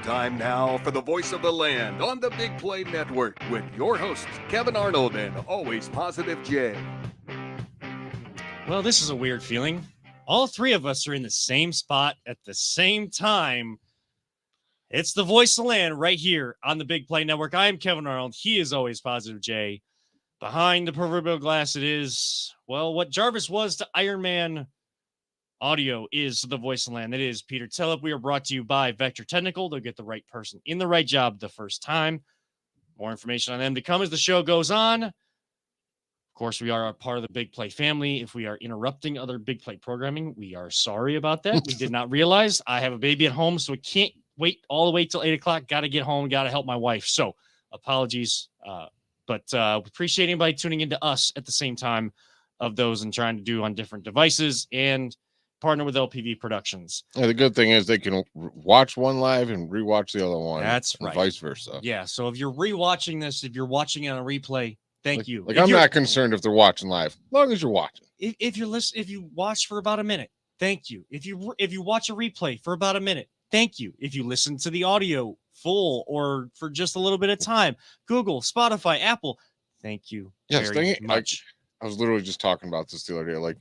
Time now for the voice of the land on the Big Play Network with your hosts, Kevin Arnold and Always Positive Jay. Well, this is a weird feeling. All three of us are in the same spot at the same time. It's the voice of the land right here on the Big Play Network. I am Kevin Arnold. He is Always Positive Jay. Behind the proverbial glass, it is, well, what Jarvis was to Iron Man. Audio is the voice of the land. It is Peter Tellep. We are brought to you by Vector Technical. They'll get the right person in the right job the first time. More information on them to come as the show goes on. Of course, we are a part of the Big Play family. If we are interrupting other Big Play programming, we are sorry about that. We did not realize. I have a baby at home, so we can't wait all the way till 8 o'clock. Got to get home. Got to help my wife. So apologies. But appreciate anybody tuning into us at the same time of those and trying to do on different devices and partner with LPV Productions. Yeah, the good thing is they can watch one live and rewatch the other one. That's right. Vice versa. Yeah. So if you're rewatching this, if you're watching it on a replay, thank you. Like I'm not concerned if they're watching live, as long as you're watching. If you're listening, if you watch for about a minute, thank you. If you watch a replay for about a minute, thank you. If you listen to the audio full or for just a little bit of time, Google, Spotify, Apple, thank you very much. I was literally just talking about this the other day. Like,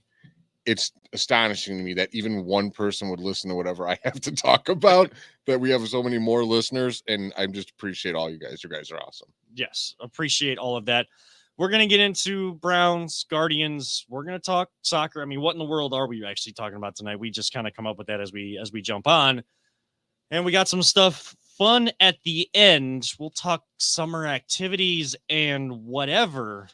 it's astonishing to me that even one person would listen to whatever I have to talk about, that we have so many more listeners. And I just appreciate all you guys. You guys are awesome. Yes. Appreciate all of that. We're going to get into Browns, Guardians. We're going to talk soccer. I mean, what in the world are we actually talking about tonight? We just kind of come up with that as we jump on. And we got some stuff fun at the end. We'll talk summer activities and whatever.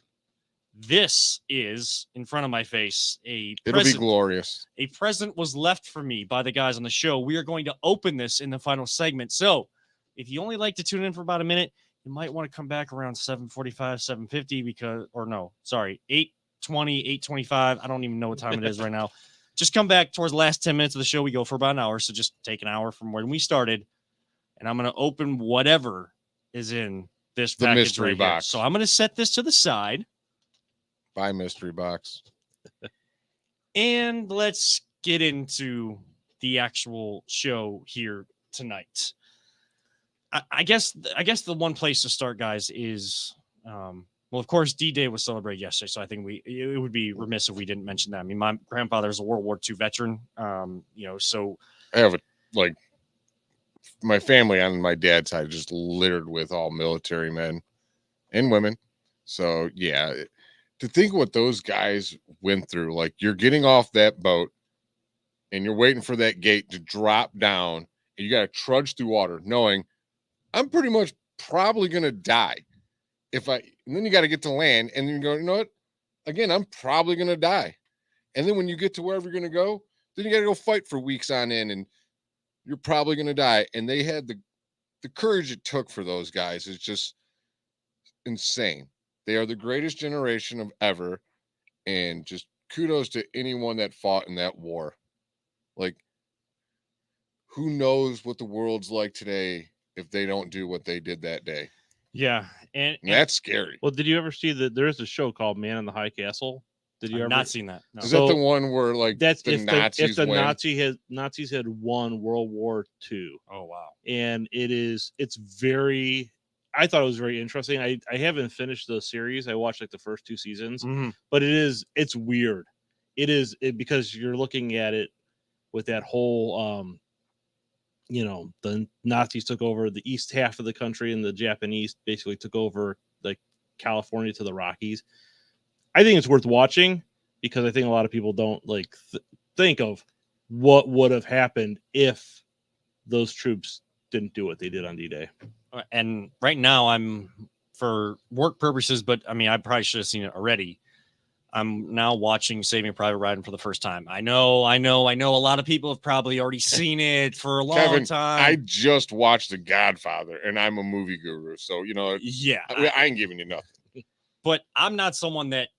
This is in front of my face. It'll be glorious. A present was left for me by the guys on the show. We are going to open this in the final segment. So if you only like to tune in for about a minute, you might want to come back around 7:45, 7:50 8:20, 8:25. I don't even know what time it is right now. Just come back towards the last 10 minutes of the show. We go for about an hour. So just take an hour from when we started. And I'm going to open whatever is in this package, the mystery box. So I'm going to set this to the side. Bye, mystery box. And let's get into the actual show here tonight. I guess the one place to start, guys, is well, of course, D-Day was celebrated yesterday, so I think it would be remiss if we didn't mention that. I mean, my grandfather is a World War II veteran, so I have my family on my dad's side just littered with all military men and women. So yeah, to think what those guys went through, like you're getting off that boat and you're waiting for that gate to drop down and you got to trudge through water knowing I'm pretty much probably going to die and then you got to get to land and then you go, you know what? Again, I'm probably going to die. And then when you get to wherever you're going to go, then you got to go fight for weeks on end and you're probably going to die. And they had the courage it took for those guys is just insane. They are the greatest generation of ever. And just kudos to anyone that fought in that war. Like, who knows what the world's like today if they don't do what they did that day. Yeah. And that's scary. Well, did you ever see that there's a show called Man in the High Castle? Did you ever not seen that? No. Is that the one where like that's the Nazis Nazis had won World War II? Oh wow. And it's very, I thought it was very interesting. I haven't finished the series. I watched like the first 2 seasons, but it's weird. Because you're looking at it with that whole the Nazis took over the east half of the country and the Japanese basically took over like California to the Rockies. I think it's worth watching because I think a lot of people don't like think of what would have happened if those troops didn't do what they did on D-Day. And right now I'm for work purposes, but I mean, I probably should have seen it already. I'm now watching Saving Private Ryan for the first time. I know. A lot of people have probably already seen it for a long time. I just watched The Godfather, and I'm a movie guru, so yeah, I ain't giving you nothing. But I'm not someone that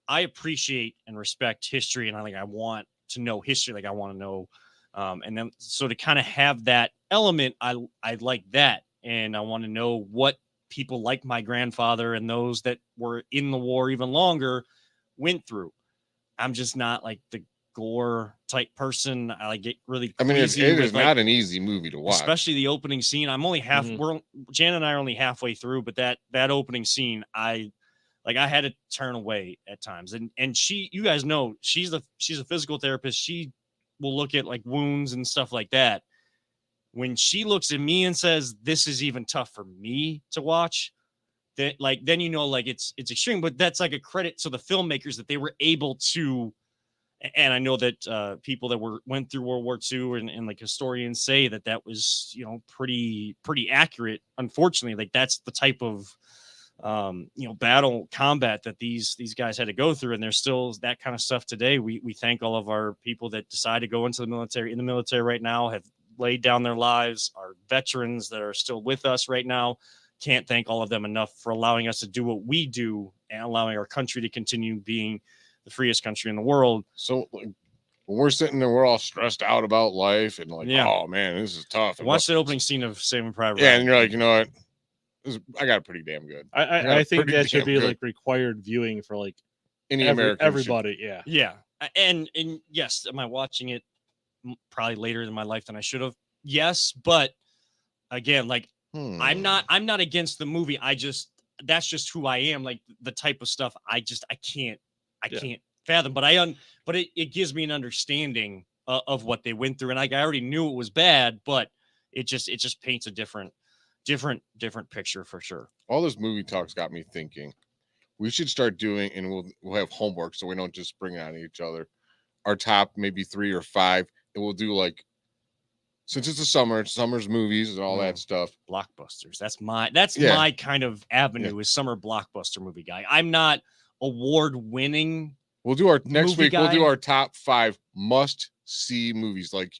I appreciate and respect history, and I want to know history. Like I want to know, and then so to kind of have that element, I like that, and I want to know what people like my grandfather and those that were in the war even longer went through. I'm just not like the gore type person. I like get really I mean, it queasy is with, like, not an easy movie to watch. especially the opening scene. I'm only half. Mhm. Jan and I are only halfway through, but that opening scene, I had to turn away at times. And you guys know, she's a physical therapist. She will look at like wounds and stuff like that. When she looks at me and says, "This is even tough for me to watch," then you know, like it's extreme. But that's like a credit to the filmmakers that they were able to. And I know that people that went through World War II and like historians say that was, you know, pretty accurate. Unfortunately, like that's the type of you know, battle combat that these guys had to go through, and there's still that kind of stuff today. We thank all of our people that decide to go into the military, in the military right now, have laid down their lives. Our veterans that are still with us right now, can't thank all of them enough for allowing us to do what we do and allowing our country to continue being the freest country in the world. So like, when we're sitting there, we're all stressed out about life and like, Yeah. oh man, this is tough. And Watch the opening scene of Saving Private yeah, Ryan. and you're like, you know what? I got it pretty damn good. I think pretty that should damn be good. like required viewing for like Any American should- everybody. Yeah. Yeah. And yes, am I watching it probably later in my life than I should have? Yes, but again, like I'm not against the movie. That's just who I am. Like the type of stuff I can't fathom. But it gives me an understanding of what they went through, and I already knew it was bad, but it just paints a different picture for sure. All this movie talk's got me thinking. We should start doing, and we'll have homework so we don't just bring it on each other. Our top maybe 3 or 5, and we'll do like, since it's summer's movies and all that stuff. Blockbusters. That's my kind of avenue is summer blockbuster movie guy. I'm not award winning. We'll do our next Movie week. We'll do guy. our top 5 must see movies. Like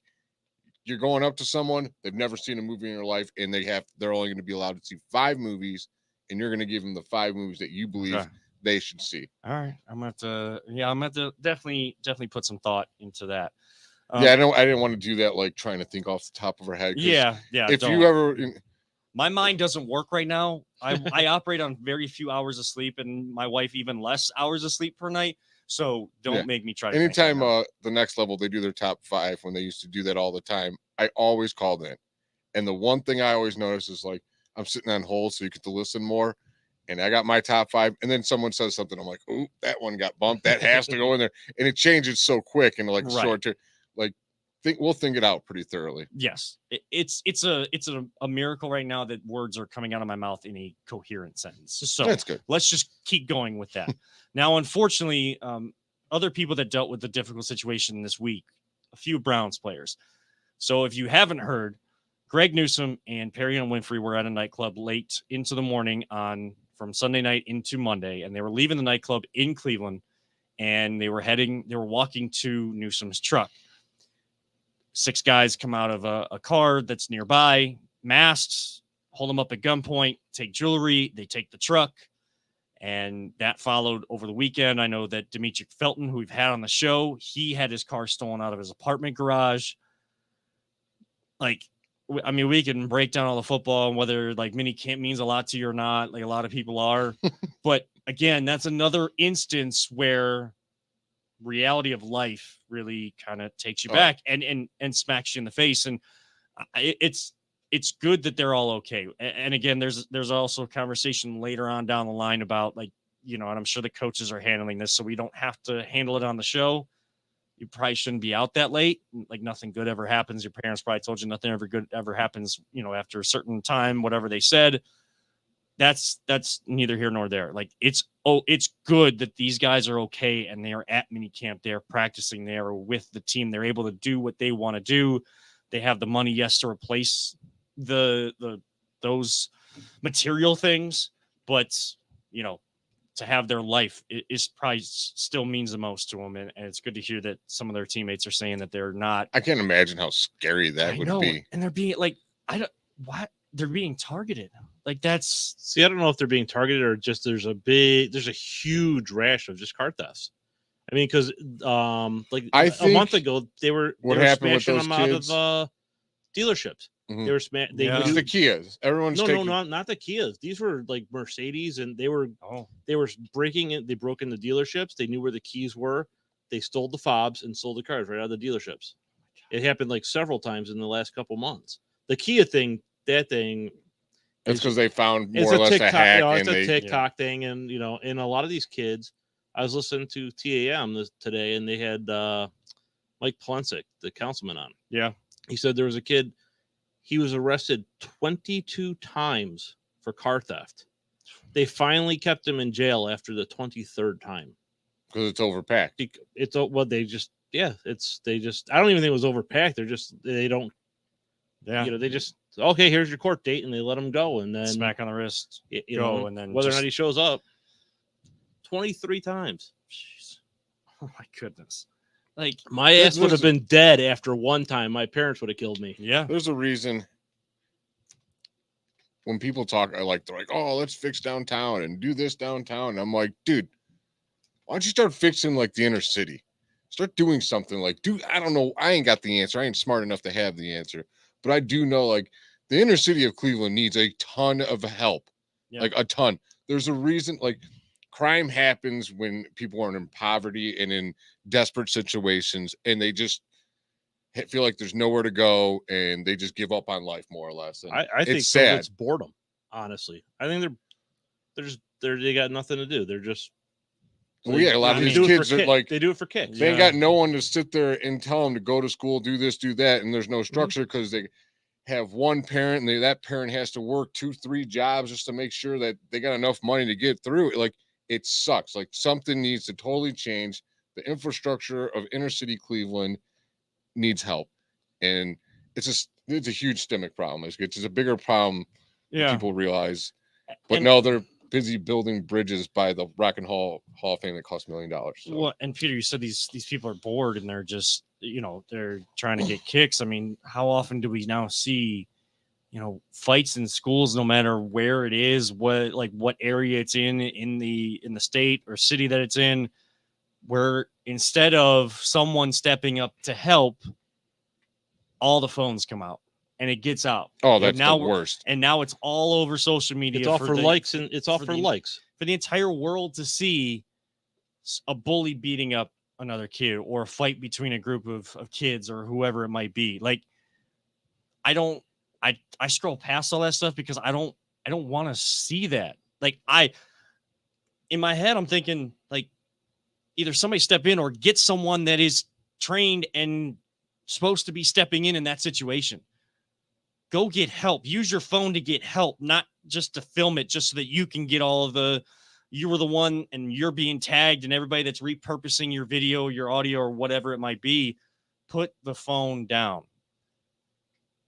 you're going up to someone, they've never seen a movie in their life, and they're only going to be allowed to see 5 movies, and you're going to give them the 5 movies that you believe they should see. All right, I'm gonna have to definitely put some thought into that. I didn't want to do that like trying to think off the top of our head. Yeah. If don't. you ever, My mind doesn't work right now. I operate on very few hours of sleep, and my wife even less hours of sleep per night. So don't make me try to think anytime right now. the next level they do their top 5, when they used to do that all the time, I always called in. And the one thing I always notice is like I'm sitting on hold so you get to listen more. And I got my top 5, and then someone says something, I'm like, oh, that one got bumped. That has to go in there. And it changes so quick in like short term. Like we'll think it out pretty thoroughly. Yes, it's a miracle right now that words are coming out of my mouth in a coherent sentence. So that's good. Let's just keep going with that. Now, unfortunately, other people that dealt with the difficult situation this week, a few Browns players. So if you haven't heard, Greg Newsome and Perry and Winfrey were at a nightclub late into the morning from Sunday night into Monday, and they were leaving the nightclub in Cleveland, and they were walking to Newsome's truck. 6 guys come out of a car that's nearby, masked, hold them up at gunpoint, take jewelry, they take the truck, and that followed over the weekend. I know that Demetric Felton, who we've had on the show, he had his car stolen out of his apartment garage. Like, I mean, we can break down all the football and whether like mini camp means a lot to you or not, like a lot of people are. But again, that's another instance where reality of life really kind of takes you back and smacks you in the face. And it's good that they're all okay. And again, there's also a conversation later on down the line about like, you know, and I'm sure the coaches are handling this, so we don't have to handle it on the show. You probably shouldn't be out that late. Like nothing good ever happens. Your parents probably told you nothing ever good ever happens, you know, after a certain time, whatever they said. That's neither here nor there. Like it's good that these guys are okay and they are at mini camp. They're practicing. They are with the team. They're able to do what they want to do. They have the money, yes, to replace those material things, but you know, to have their life is probably still means the most to them. And it's good to hear that some of their teammates are saying that they're not. I can't imagine how scary that would be. And they're being like, they're being targeted. Like that's, I don't know if they're being targeted or just there's a huge rash of just car thefts. I mean, because I a month ago they were smashing them out kids? of dealerships. Mhm. They were It's the Kias. Everyone's not the Kias. These were like Mercedes, and they were breaking in. They broke in the dealerships. They knew where the keys were. they stole the fobs and sold the cars right out of the dealerships. It happened like several times in the last couple months. The Kia thing, that thing, It's because they found it's more or a less TikTok, a hack, it's and a they TikTok thing, and and a lot of these kids. I was listening to TAM today, and they had Mike Polensek, the councilman, on. Yeah. He said there was a kid. He was arrested 22 times for car theft. They finally kept him in jail after the 23rd time. because it's overpacked. It's what they just I don't even think it was overpacked. They don't Yeah. they just okay, here's your court date, and they let him go, and then Smack on the wrist. you go, know, and then whether or just- not he shows up. 23 times. Jeez. Oh my goodness. Like, My ass would have been dead after one time. My parents would have killed me. yeah. There's a reason when people talk, they're like, oh, let's fix downtown and do this downtown. And I'm like, dude, why don't you start fixing like the inner city? Start doing something like, dude, I don't know. I ain't got the answer. I ain't smart enough to have the answer. But I do know like the inner city of Cleveland needs a ton of help. Yeah. Like a ton. There's a reason, like crime happens when people are in poverty and in desperate situations, and they just feel like there's nowhere to go, and they just give up on life more or less. And I think it's some of sad. it's boredom. Honestly, I think they got nothing to do. They're just Well, yeah, a lot of they these do it for kids are kick- like, they do it for kicks. they ain't Yeah. got no one to sit there and tell them to go to school, do this, do that, and there's no structure because they have one parent, and that parent has to work 2-3 jobs just to make sure that they got enough money to get through it. Like, it sucks. Like, something needs to totally change. The infrastructure of inner city Cleveland needs help, and it's a huge systemic problem. It's just a bigger problem than Yeah. people realize. But And- no, they're busy building bridges by the Rock and Hall of Fame that cost $1 million. So. Well, and Peter, you said these people are bored and they're just, they're trying to get kicks. I mean, how often do we now see, fights in schools, no matter where it is, what area it's in the state or city that it's in, where instead of someone stepping up to help, all the phones come out and it gets out. Oh, And that's now the worst. And now it's all over social media. It's all for the- likes, and it's all for for the- likes. for the entire world to see a bully beating up another kid or a fight between a group of kids or whoever it might be. Like, I scroll past all that stuff because I don't want to see that. Like, in my head, I'm thinking like either somebody step in or get someone that is trained and supposed to be stepping in that situation. Go get help. Use your phone to get help, not just to film it, just so that you can get all of you were the one and you're being tagged, and everybody that's repurposing your video, your audio, or whatever it might be. Put the phone down.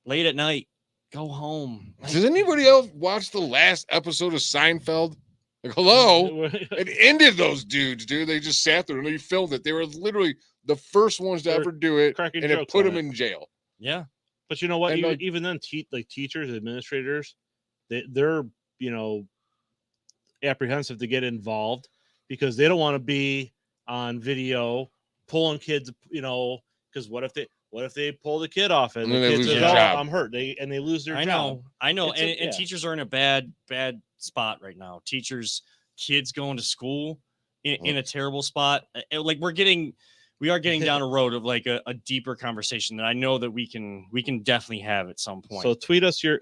Late at night, go home. Does anybody else watch the last episode of Seinfeld? Like, hello? It ended those dudes, dude. They just sat there and they filmed it. They were literally the first ones to They're ever do it, cracking and it jokes put on them it. in jail. Yeah. But you know what? And, Even, like- even then, teachers, administrators, they're apprehensive to get involved because they don't want to be on video pulling kids. Because what if they pull the kid off and And the then they kid lose says, their "Oh, job." I'm hurt," they lose their I job. know. It's And yeah. teachers are in a bad spot right now. Kids going to school in a terrible spot. Like, we are getting down a road of like a deeper conversation that I know that we can definitely have at some point. So tweet us your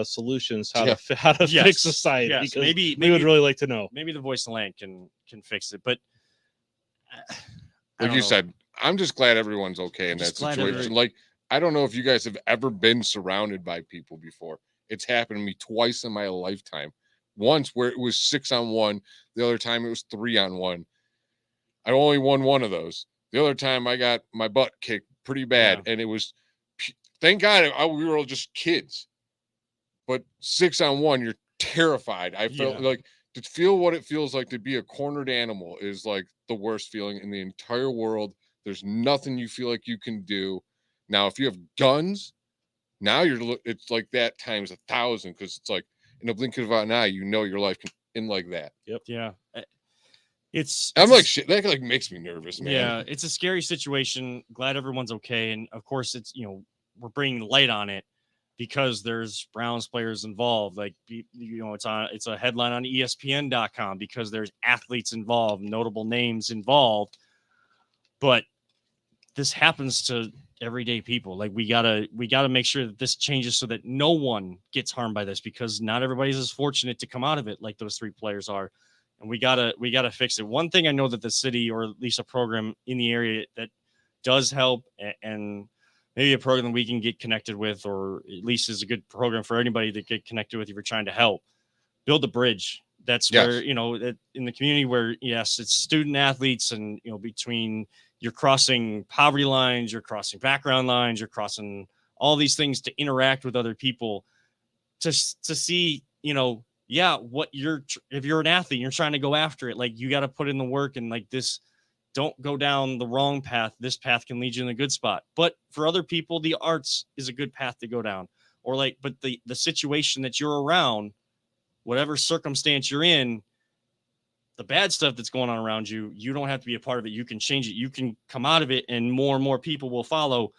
solutions how Yeah. to Yes, fix society. yes, Because maybe we would really like to know. maybe the voice of the land can fix it. But I Like don't you know. said, I'm just glad everyone's okay in that Just glad situation. Like, I don't know if you guys have ever been surrounded by people before. It's happened to me twice in my lifetime. Once where it was 6-on-1, the other time it was 3-on-1. I only won one of those. The other time I got my butt kicked pretty bad, and it was, thank God we were all just kids. But 6-on-1, you're terrified. I felt Yeah. like to feel what it feels like to be a cornered animal is like the worst feeling in the entire world. There's nothing you feel like you can do. Now, if you have guns, now it's like that times 1,000 because it's like in a blink of an eye, your life can end like that. Yeah. It's I'm it's like a- shit. That like makes me nervous, man. Yeah, it's a scary situation. Glad everyone's okay, and of course, it's we're bringing light on it because there's Browns players involved. Like it's a headline on ESPN.com because there's athletes involved, notable names involved. but this happens to everyday people. Like we gotta make sure that this changes so that no one gets harmed by this, because not everybody's as fortunate to come out of it like those 3 players are. And we gotta fix it. One thing I know that the city, or at least a program in the area that does help, and maybe a program that we can get connected with, or at least is a good program for anybody to get connected with if you're trying to help, build a bridge. That's where, in the community where, yes, it's student athletes, and, between you're crossing poverty lines, you're crossing background lines, you're crossing all these things to interact with other people, to see, what if you're an athlete, you're trying to go after it, like you got to put in the work, and like this, don't go down the wrong path. This path can lead you in a good spot. But for other people, the arts is a good path to go down, or but the situation that you're around, whatever circumstance you're in, the bad stuff that's going on around you, you don't have to be a part of it. You can change it. You can come out of it, and more people will follow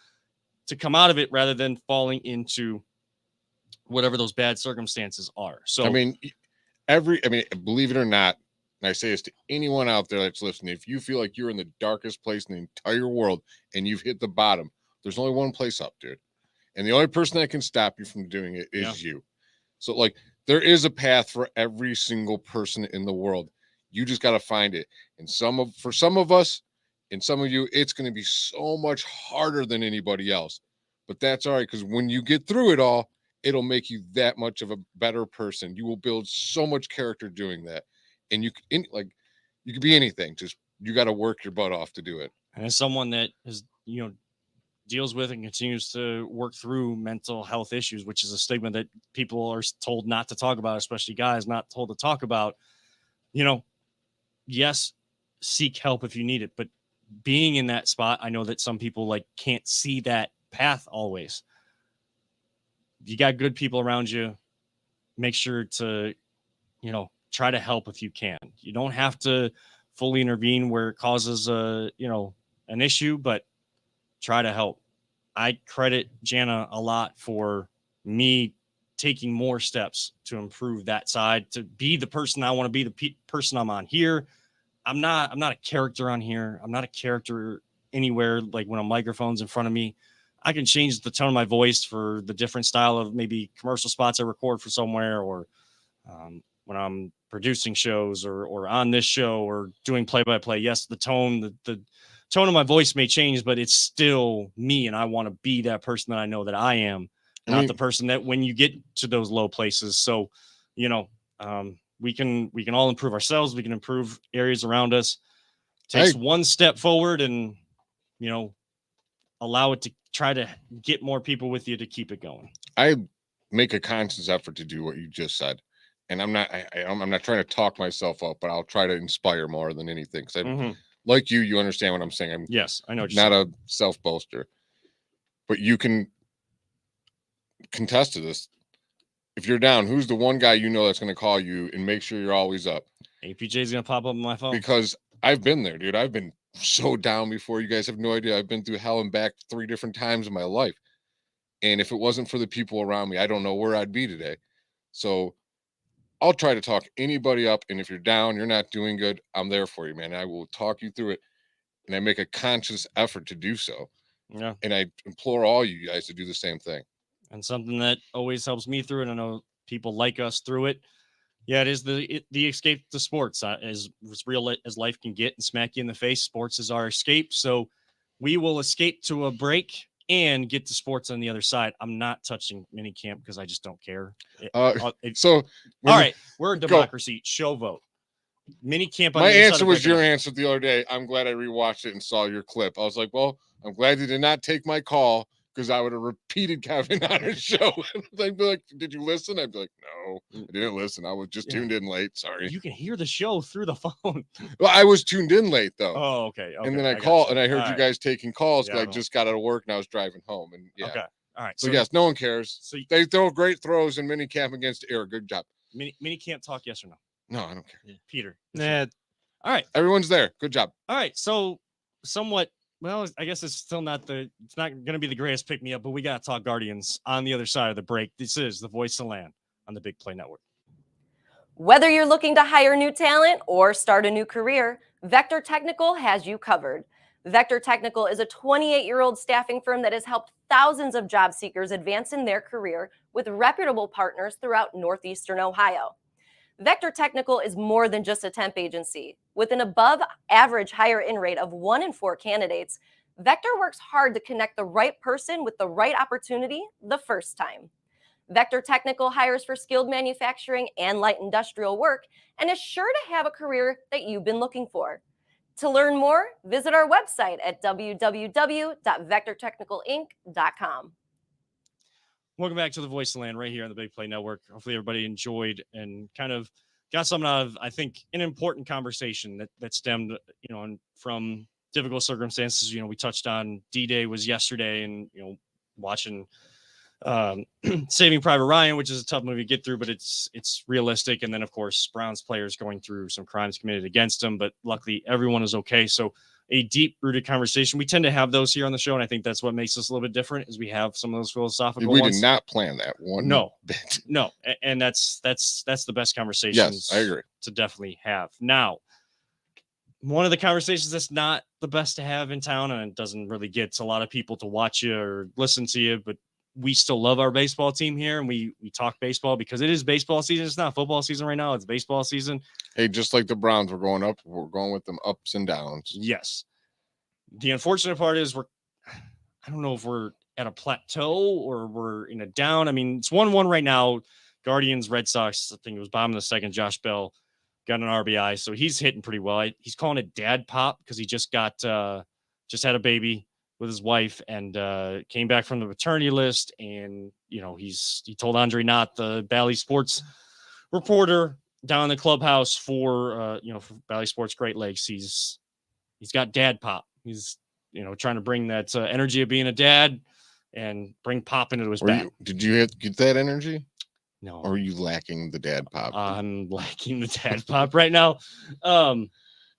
to come out of it, rather than falling into whatever those bad circumstances are. So, believe it or not, and I say this to anyone out there that's listening, if you feel like you're in the darkest place in the entire world and you've hit the bottom, there's only one place up, dude. And the only person that can stop you from doing it is you. So, there is a path for every single person in the world. You just got to find it. And for some of us and some of you, it's going to be so much harder than anybody else. But that's all right, because when you get through it all, it'll make you that much of a better person. You will build so much character doing that. And you could be anything. Just you got to work your butt off to do it. And as someone that has, deals with and continues to work through mental health issues, which is a stigma that people are told not to talk about, especially guys, not told to talk about, yes, seek help if you need it. But being in that spot, I know that some people can't see that path always. You got good people around you. Make sure to, try to help if you can. You don't have to fully intervene where it causes an issue, but try to help. I credit Jana a lot for me taking more steps to improve that side, to be the person I want to be, the person I'm on here. I'm not a character on here. I'm not a character anywhere. Like when a microphone's in front of me, I can change the tone of my voice for the different style of maybe commercial spots I record for somewhere, or when I'm producing shows or on this show or doing play-by-play. Yes, the tone of my voice may change, but it's still me. And I want to be that person that I know that I am, not the person that when you get to those low places. So, we can all improve ourselves. We can improve areas around us. Takes one step forward, and, allow it to try to get more people with you to keep it going. I make a conscious effort to do what you just said. And I'm not trying to talk myself up, but I'll try to inspire more than anything. Because like you understand what I'm saying. Yes, I know. Not a self-boaster, but you can contest to this. If you're down, who's the one guy that's going to call you and make sure you're always up? APJ is going to pop up on my phone. Because I've been there, dude. I've been so down before. You guys have no idea. I've been through hell and back 3 different times in my life. And if it wasn't for the people around me, I don't know where I'd be today. So I'll try to talk anybody up. And if you're down, you're not doing good, I'm there for you, man. I will talk you through it. And I make a conscious effort to do so. Yeah. And I implore all you guys to do the same thing. And something that always helps me through it, I know people like us through it. Yeah, it is the escape to sports. As real as life can get and smack you in the face, sports is our escape. So we will escape to a break and get to sports on the other side. I'm not touching minicamp because I just don't care. All right, we're a democracy. Show vote. Minicamp. My answer was your answer the other day. I'm glad I rewatched it and saw your clip. I was like, well, I'm glad you did not take my call, because I would have repeated Kevin on his show. They'd be like, did you listen? I'd be like, no, I didn't listen. I was just tuned in late. Sorry. You can hear the show through the phone. Well, I was tuned in late, though. Oh, okay. And then I called, and I heard you guys taking calls, because I just got out of work and I was driving home. And Okay. All right. So yes, no one cares. So they throw great throws in minicamp against air. Good job. Minicamp talk, yes or no? No, I don't care. Yeah. Peter. Nah. All right. Everyone's there. Good job. All right. So somewhat. Well, I guess it's not going to be the greatest pick me up, but we got to talk Guardians on the other side of the break. This is the Voice of the Land on the Big Play Network. Whether you're looking to hire new talent or start a new career, Vector Technical has you covered. Vector Technical is a 28-year-old staffing firm that has helped thousands of job seekers advance in their career with reputable partners throughout Northeastern Ohio. Vector Technical is more than just a temp agency. With an above-average hire-in rate of 1 in 4 candidates, Vector works hard to connect the right person with the right opportunity the first time. Vector Technical hires for skilled manufacturing and light industrial work and is sure to have a career that you've been looking for. To learn more, visit our website at www.vectortechnicalinc.com. Welcome back to the Voice of the Land right here on the Big Play Network. Hopefully everybody enjoyed and kind of got something out of, I think, an important conversation that stemmed, from difficult circumstances. We touched on D-Day was yesterday, and, watching Saving Private Ryan, which is a tough movie to get through, but it's realistic. And then, of course, Browns players going through some crimes committed against them, but luckily everyone is okay. So a deep-rooted conversation. We tend to have those here on the show, and I think that's what makes us a little bit different, is we have some of those philosophical We ones. did not plan that one. No, bit. no, and that's the best conversations. Yes, I agree. To definitely have. Now, one of the conversations that's not the best to have in town, and it doesn't really get a lot of people to watch you or listen to you, but we still love our baseball team here, and we talk baseball because it is baseball season. It's not football season right now. It's baseball season. Hey, just like the Browns, we're going up. We're going with them ups and downs. Yes. The unfortunate part is I don't know if we're at a plateau or we're in a down. I mean, it's 1-1 right now. Guardians, Red Sox, I think it was bottom of the second. Josh Bell got an RBI, so he's hitting pretty well. He's calling it dad pop because he just had a baby with his wife and came back from the maternity list. And, he told Andre Knott, the Bally Sports reporter down in the clubhouse for Bally Sports Great Lakes, he's got dad pop. He's, trying to bring that energy of being a dad and bring pop into his bat. Did you get that energy? No. Or are you lacking the dad pop? I'm lacking the dad pop right now.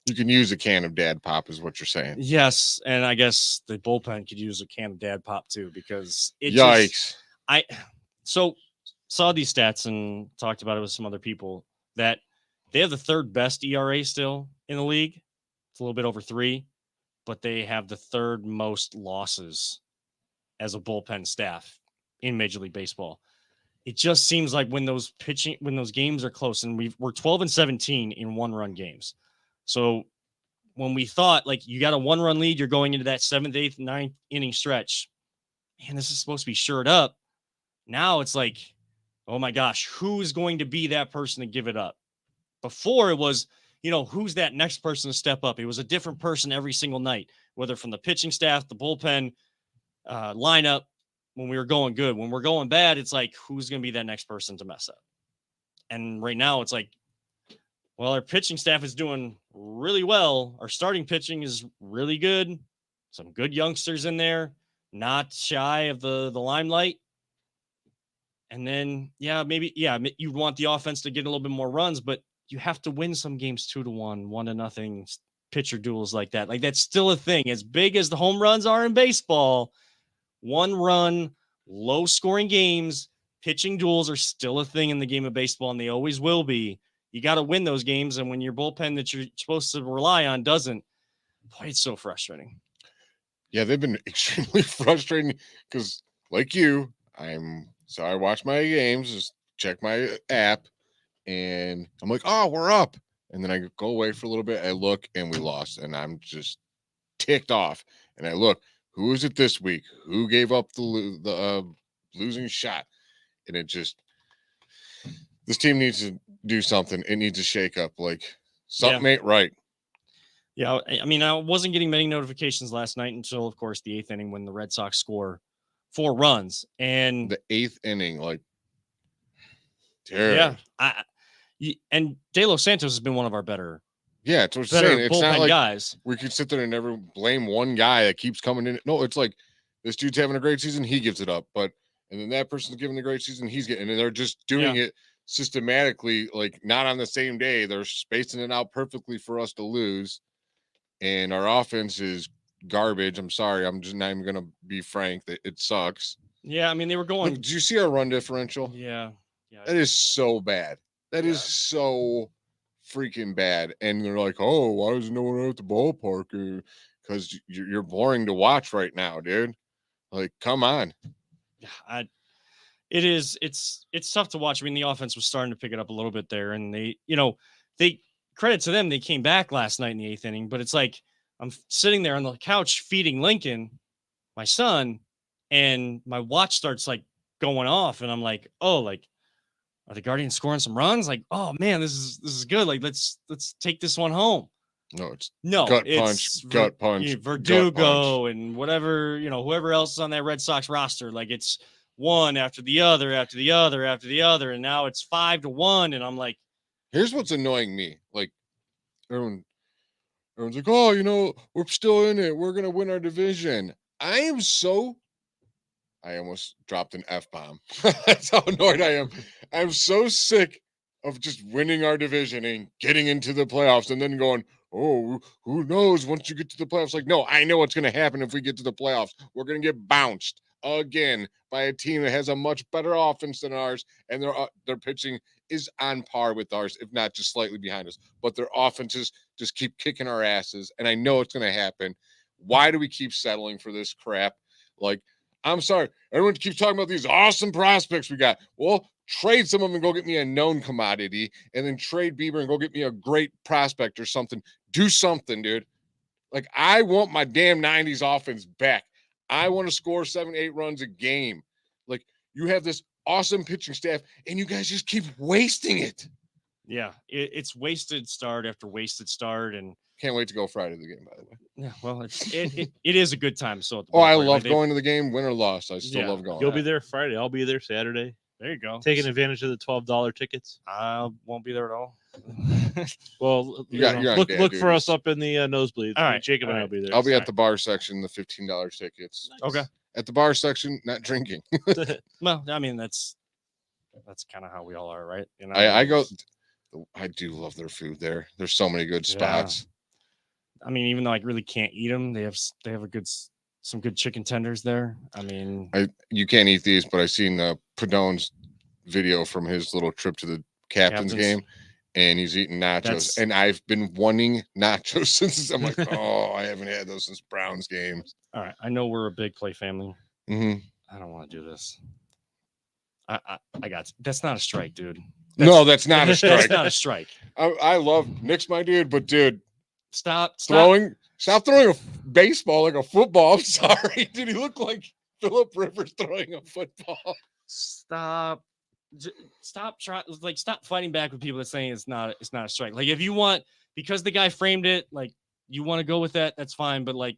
You can use a can of dad pop is what you're saying. Yes, and I guess the bullpen could use a can of dad pop too, because Yikes. So saw these stats and talked about it with some other people that they have the third best ERA still in the league. It's a little bit over 3, but they have the third most losses as a bullpen staff in Major League Baseball. It just seems like when those games are close, and we're 12-17 in 1-run games. So when we thought like you got a 1-run lead, you're going into that 7th, 8th, 9th inning stretch, and this is supposed to be shored up. Now it's like, oh my gosh, who is going to be that person to give it up? Before it was, who's that next person to step up? It was a different person every single night, whether from the pitching staff, the bullpen, lineup. When we were going good, when we're going bad, it's like, who's going to be that next person to mess up? And right now it's like, well, our pitching staff is doing really well. Our starting pitching is really good. Some good youngsters in there, not shy of the limelight. And then, maybe you'd want the offense to get a little bit more runs, but you have to win some games 2-1, 1-0 pitcher duels like that. Like, that's still a thing. As big as the home runs are in baseball, 1-run, low-scoring games, pitching duels are still a thing in the game of baseball, and they always will be. You got to win those games, and when your bullpen that you're supposed to rely on doesn't, boy, it's so frustrating. Yeah, they've been extremely frustrating because, like you, I watch my games, just check my app, and I'm like, oh, we're up. And then I go away for a little bit, I look, and we lost, and I'm just ticked off. And I look, who is it this week? Who gave up the losing shot? And it just, this team needs to do something. It needs to shake up. Like, something ain't right. Yeah, I mean, I wasn't getting many notifications last night until, of course, the 8th inning when the Red Sox score 4 runs. And the 8th inning, like, terrible. Yeah. And De Los Santos has been one of our better it's what I'm saying. It's not like guys. We could sit there and never blame one guy that keeps coming in. No, it's like this dude's having a great season, he gives it up. And then that person's giving a great season, he's getting, and they're just doing it systematically, like not on the same day. They're spacing it out perfectly for us to lose. And our offense is garbage. I'm sorry. I'm just not even going to be frank. It sucks. Yeah, I mean, they were going. Look, did you see our run differential? Yeah. That is so bad. That is so freaking bad. And they're like, oh, why does no one at the ballpark? because you're boring to watch right now, dude. Like, come on. It's tough to watch. I mean, the offense was starting to pick it up a little bit there, and they credit to them, they came back last night in the 8th inning, but it's like I'm sitting there on the couch feeding Lincoln, my son, and my watch starts like going off, and I'm like, oh, like, are the Guardians scoring some runs? Like, oh man, this is good. Like, let's take this one home. It's Gut punch, Verdugo, and whatever, whoever else is on that Red Sox roster. Like, it's one after the other, after the other, after the other, and now it's 5-1, and I'm like, here's what's annoying me. Like, everyone's like, oh, we're still in it. We're gonna win our division. I almost dropped an F-bomb. That's how annoyed I am. I'm so sick of just winning our division and getting into the playoffs and then going, oh, who knows once you get to the playoffs? Like, no, I know what's going to happen if we get to the playoffs. We're going to get bounced again by a team that has a much better offense than ours, and their pitching is on par with ours, if not just slightly behind us. But their offenses just keep kicking our asses, and I know it's going to happen. Why do we keep settling for this crap? Like, I'm sorry. Everyone keeps talking about these awesome prospects we got. Well, trade some of them and go get me a known commodity, and then trade Bieber and go get me a great prospect or something. Do something, dude. Like, I want my damn 90s offense back. I want to score 7-8 runs a game. Like, you have this awesome pitching staff, and you guys just keep wasting it. Yeah, it's wasted start after wasted start, and can't wait to go Friday to the game, by the way. Yeah, well, it is a good time. So I love going to the game, win or loss. I still love going. You'll be there Friday. I'll be there Saturday. There you go. Taking advantage of the $12 tickets. I won't be there at all. Well, look for us up in the nosebleeds. All right, Jacob and I will be there. I'll be at the bar section, the $15 tickets. Nice. Okay. At the bar section, not drinking. Well, I mean, that's kind of how we all are, right? I go. I do love their food there. There's so many good spots. I mean, even though I really can't eat them, they have some good chicken tenders there. I mean, you can't eat these, but I seen Padone's video from his little trip to the captain's game, and he's eating nachos. And I've been wanting nachos since. I'm like, oh, I haven't had those since Browns games. All right, I know we're a big play family. Mm-hmm. I don't want to do this. I got that's not a strike, dude. That's not a strike. That's not a strike. I love Nick's my dude, but dude, stop throwing a baseball like a football. I'm sorry, dude. He looked like Phillip Rivers throwing a football. Stop fighting back with people that saying it's not a strike. Like, if you want, because the guy framed it, like, you want to go with that, that's fine. But like,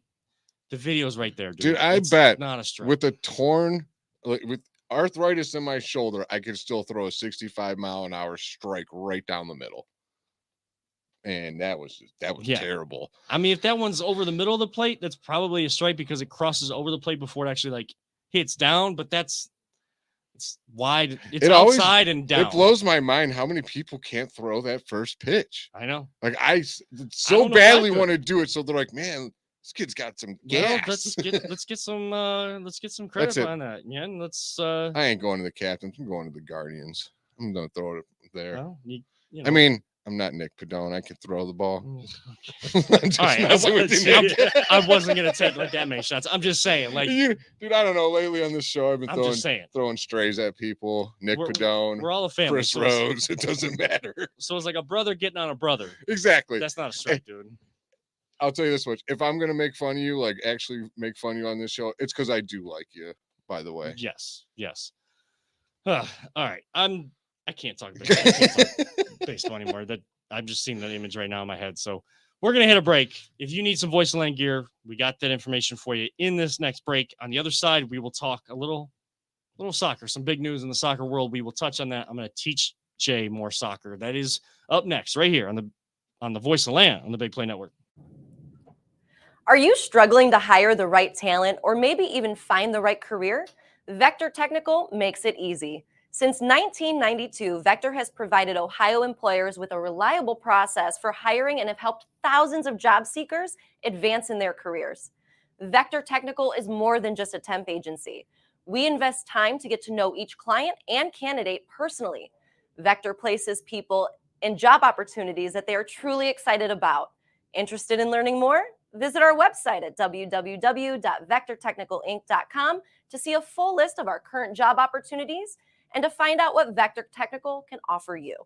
the video's right there, dude. I bet not a strike. With a torn, with arthritis in my shoulder, I could still throw a 65-mile-an-hour strike right down the middle. And that was terrible. I mean, if that one's over the middle of the plate, that's probably a strike because it crosses over the plate before it actually like hits down. But it's wide. It's outside and down. It blows my mind how many people can't throw that first pitch. I know. Like, I so badly want to do it. So they're like, man, this kid's got some gas. Well, let's get some credit on that. Yeah, and let's. I ain't going to the Captains. I'm going to the Guardians. I'm gonna throw it there. Well, you know. I mean, I'm not Nick Padone. I can throw the ball. Okay. All right, I wasn't gonna take like that many shots. I'm just saying, like, dude, I don't know. Lately on this show, I've been throwing strays at people. Nick Padone. We're all a family. Chris Rhodes. It doesn't matter. So it's like a brother getting on a brother. Exactly. That's not a strike, dude. I'll tell you this much: if I'm gonna make fun of you, like actually make fun of you on this show, it's because I do like you. By the way. Yes. All right. I can't talk about baseball anymore. That I'm just seeing that image right now in my head. So we're gonna hit a break. If you need some Voice of the Land gear, we got that information for you in this next break. On the other side, we will talk a little soccer, some big news in the soccer world. We will touch on that. I'm gonna teach Jay more soccer. That is up next, right here on the Voice of the Land on the Big Play Network. Are you struggling to hire the right talent or maybe even find the right career? Vector Technical makes it easy. Since 1992, Vector has provided Ohio employers with a reliable process for hiring and have helped thousands of job seekers advance in their careers. Vector Technical is more than just a temp agency. We invest time to get to know each client and candidate personally. Vector places people in job opportunities that they are truly excited about. Interested in learning more? Visit our website at www.vectortechnicalinc.com to see a full list of our current job opportunities and to find out what Vector Technical can offer you.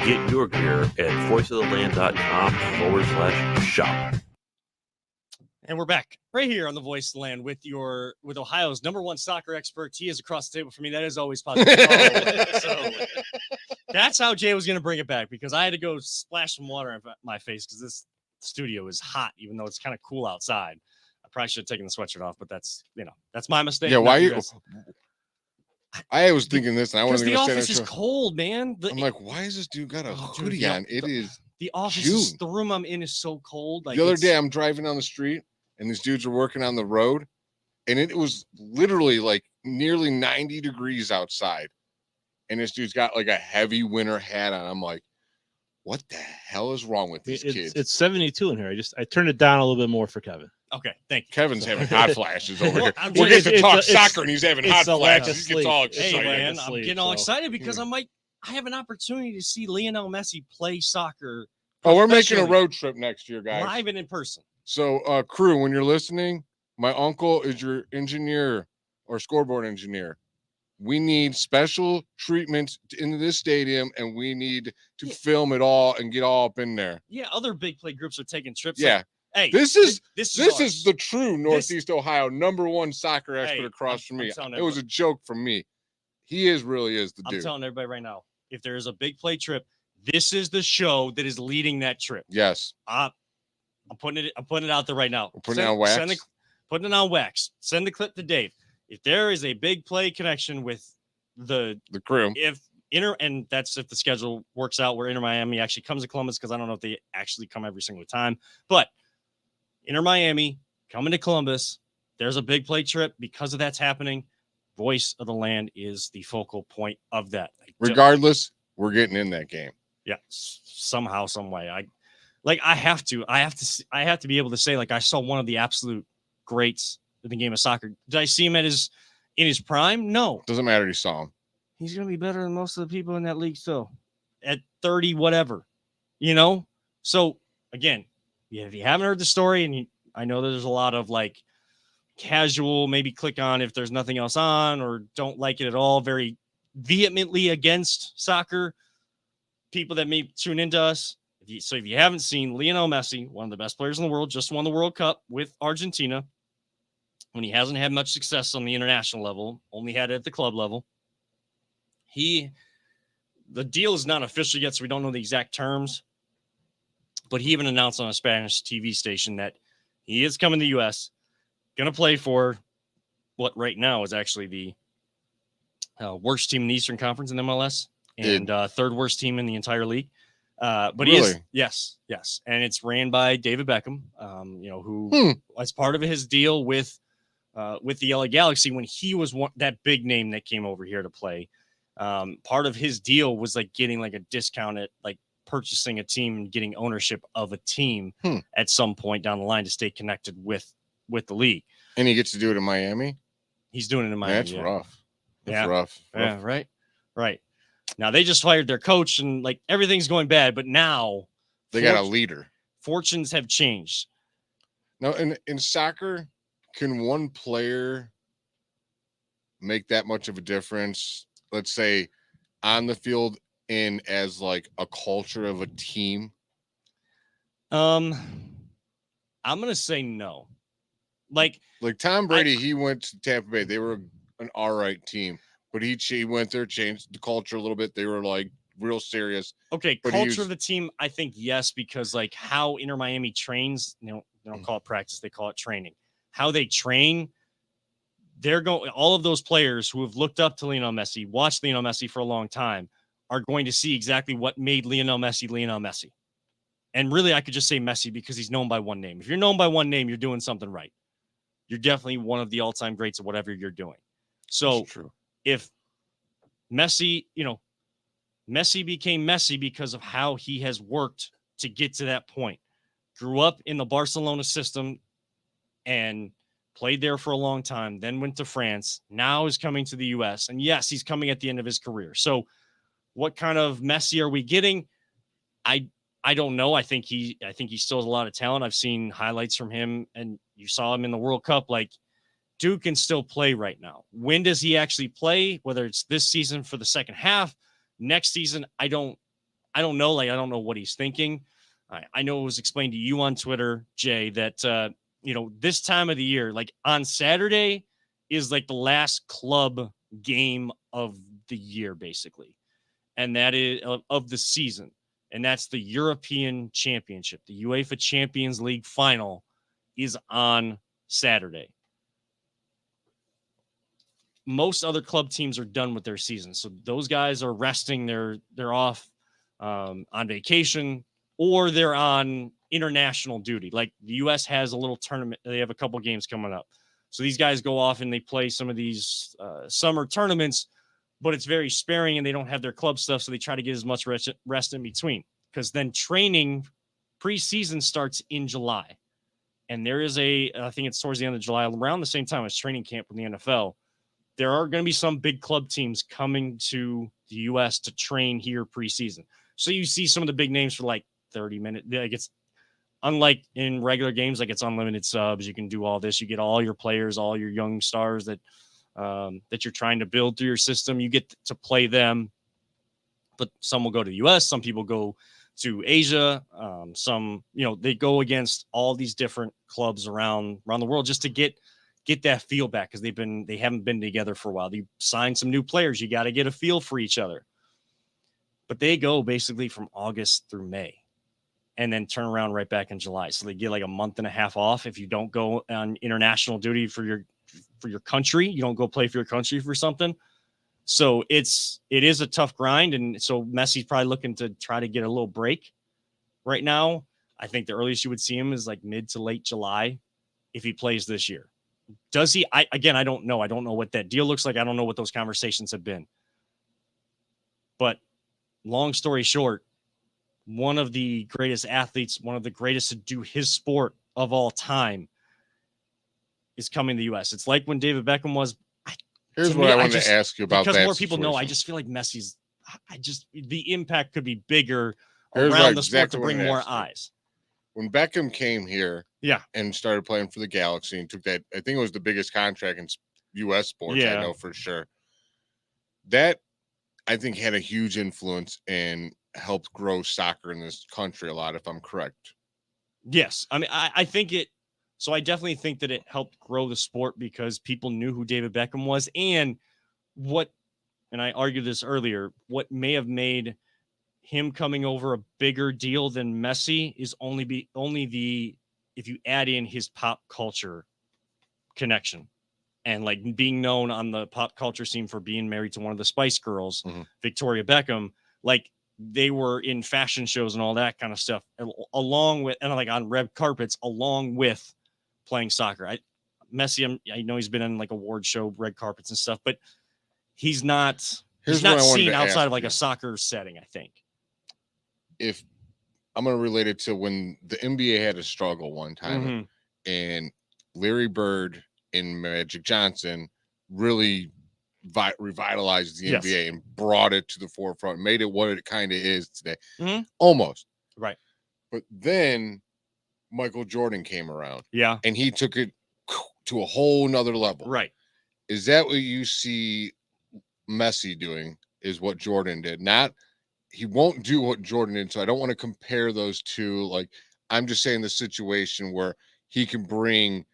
Get your gear at voiceoftheland.com/shop. And we're back right here on the Voice of the Land with Ohio's #1 soccer expert. He is across the table from me. That is always possible. So that's how Jay was going to bring it back, because I had to go splash some water in my face because this studio is hot, even though it's kind of cool outside. I probably should have taken the sweatshirt off, but that's my mistake. Yeah, why not you? guys. I was thinking this, and I Because wasn't the going to office say is that. cold, man. I'm like, why is this dude got a Oh, dude, hoodie yeah, on? It is the office. June. The room I'm in is so cold. Like the other it's- day. I'm driving down the street, and these dudes are working on the road, and it was literally like nearly 90 degrees outside, and this dude's got like a heavy winter hat on. I'm like, what the hell is wrong with these kids? It's 72 in here. I turned it down a little bit more for Kevin. Okay, thank you. Kevin's having hot flashes over Well, here. I'm We're just- getting to talk it's- soccer, and he's having it's hot the lack of flashes. He gets sleep. all It's Hey the excited. lack man, of I'm sleep, getting all so- excited because I have an opportunity to see Lionel Messi play soccer. Oh, we're making a professionally, road trip next year, guys. live and in person. So, crew, when you're listening, my uncle is your engineer or scoreboard engineer. We need special treatments into this stadium, and we need to Yeah. film it all and get all up in there. Yeah, other big play groups are taking trips. Yeah, Like, hey, this is this this ours. is the true Northeast Ohio #1 soccer expert Hey, across I'm- from I'm me. telling It was a joke from me. He really is the I'm dude. telling everybody right now, if there is a big play trip, this is the show that is leading that trip. Yes, I'm putting it out there right now. We're putting it on wax? Putting it on wax. Send the clip to Dave. If there is a big play connection with the crew. and that's if the schedule works out where Inter Miami actually comes to Columbus, because I don't know if they actually come every single time, but Inter Miami coming to Columbus, there's a big play trip because of that's happening. Voice of the Land is the focal point of that. Regardless, we're getting in that game. Yeah, somehow, some way. I have to be able to say, like, I saw one of the absolute greats in the game of soccer. Did I see him in his prime? No. Doesn't matter. You saw him. He's gonna be better than most of the people in that league still. At 30, whatever. So again, if you haven't heard the story, and I know there's a lot of like casual, maybe click on if there's nothing else on, or don't like it at all, very vehemently against soccer people that may tune into us. If you haven't seen, Lionel Messi, one of the best players in the world, just won the World Cup with Argentina when he hasn't had much success on the international level, only had it at the club level. The deal is not official yet, so we don't know the exact terms, but he even announced on a Spanish TV station that he is coming to the U.S., going to play for what right now is actually the worst team in the Eastern Conference in MLS, and third worst team in the entire league. But Really? he is, yes, and it's ran by David Beckham, who as part of his deal with the LA Galaxy when he was that big name that came over here to play. Part of his deal was like getting like a discount at like purchasing a team and getting ownership of a team at some point down the line to stay connected with the league. And he gets to do it in Miami. He's doing it in Miami. That's rough. That's Yeah. rough. Yeah, right. Now they just fired their coach and like everything's going bad, but now They got a leader. fortunes have changed. Now, in soccer, can one player make that much of a difference? Let's say on the field and as like a culture of a team. I'm gonna say no. Like Tom Brady, he went to Tampa Bay. They were an all right team, but he went there, changed the culture a little bit. They were like real serious. okay, But he culture was- of the team, I think yes, because like how Inter Miami trains, they don't call it practice, they call it training. How they train, they're going. All of those players who have looked up to Lionel Messi, watched Lionel Messi for a long time, are going to see exactly what made Lionel Messi. And really, I could just say Messi because he's known by one name. If you're known by one name, you're doing something right. You're definitely one of the all-time greats of whatever you're doing. So That's true. if Messi, Messi became Messi because of how he has worked to get to that point. Grew up in the Barcelona system and played there for a long time, then went to France, now is coming to the US. And yes, he's coming at the end of his career. So what kind of Messi are we getting? I don't know. I think he still has a lot of talent. I've seen highlights from him, and you saw him in the World Cup. Like, Duke can still play right now. When does he actually play? Whether it's this season for the second half, next season, I don't know. Like, I don't know what he's thinking. I know it was explained to you on Twitter, Jay, that this time of the year, like on Saturday, is like the last club game of the year, basically, and that is of the season. And that's the European Championship. The UEFA Champions League final is on Saturday. Most other club teams are done with their season. So those guys are resting. They're off on vacation, or they're on international duty. Like the U.S. has a little tournament. They have a couple games coming up. So these guys go off and they play some of these summer tournaments, but it's very sparing and they don't have their club stuff. So they try to get as much rest in between, because then training preseason starts in July. And there is I think it's towards the end of July, around the same time as training camp in the NFL. There are going to be some big club teams coming to the U.S. to train here preseason. So you see some of the big names for like 30 minutes. Like, it's unlike in regular games, like it's unlimited subs. You can do all this. You get all your players, all your young stars that you're trying to build through your system. You get to play them, but some will go to the U.S. Some people go to Asia. Some, they go against all these different clubs around the world just to get that feel back, because they haven't been together for a while. You sign some new players. You got to get a feel for each other. But they go basically from August through May and then turn around right back in July. So they get like a month and a half off if you don't go on international duty for your country. You don't go play for your country for something. So it is a tough grind. And so Messi's probably looking to try to get a little break right now. I think the earliest you would see him is like mid to late July if he plays this year. Does he? I don't know. I don't know what that deal looks like. I don't know what those conversations have been. But long story short, one of the greatest athletes, one of the greatest to do his sport of all time, is coming to the U.S. It's like when David Beckham was. Here's what I wanted to ask you about that. Because more people know, I just feel like Messi's. The impact could be bigger around the sport to bring more eyes. When Beckham came here, and started playing for the Galaxy and took that, I think it was the biggest contract in U.S. sports. I know for sure. That, I think, had a huge influence and helped grow soccer in this country a lot, if I'm correct. Yes. I mean, I think it. So I definitely think that it helped grow the sport because people knew who David Beckham was, and I argued this earlier, what may have made him coming over a bigger deal than Messi is only if you add in his pop culture connection and like being known on the pop culture scene for being married to one of the Spice Girls, Victoria Beckham. Like, they were in fashion shows and all that kind of stuff, along with, and like on red carpets, along with playing soccer. Messi, I know he's been in like award show, red carpets and stuff, but he's not seen outside of like a soccer setting, I think. If I'm going to relate it to when the NBA had a struggle one time, and Larry Bird and Magic Johnson really revitalized the NBA and brought it to the forefront, made it what it kind of is today. Almost. Right. But then Michael Jordan came around. Yeah. And he took it to a whole nother level. Right. Is that what you see Messi doing, is what Jordan did? He won't do what Jordan did, so I don't want to compare those two. Like, I'm just saying the situation where he can bring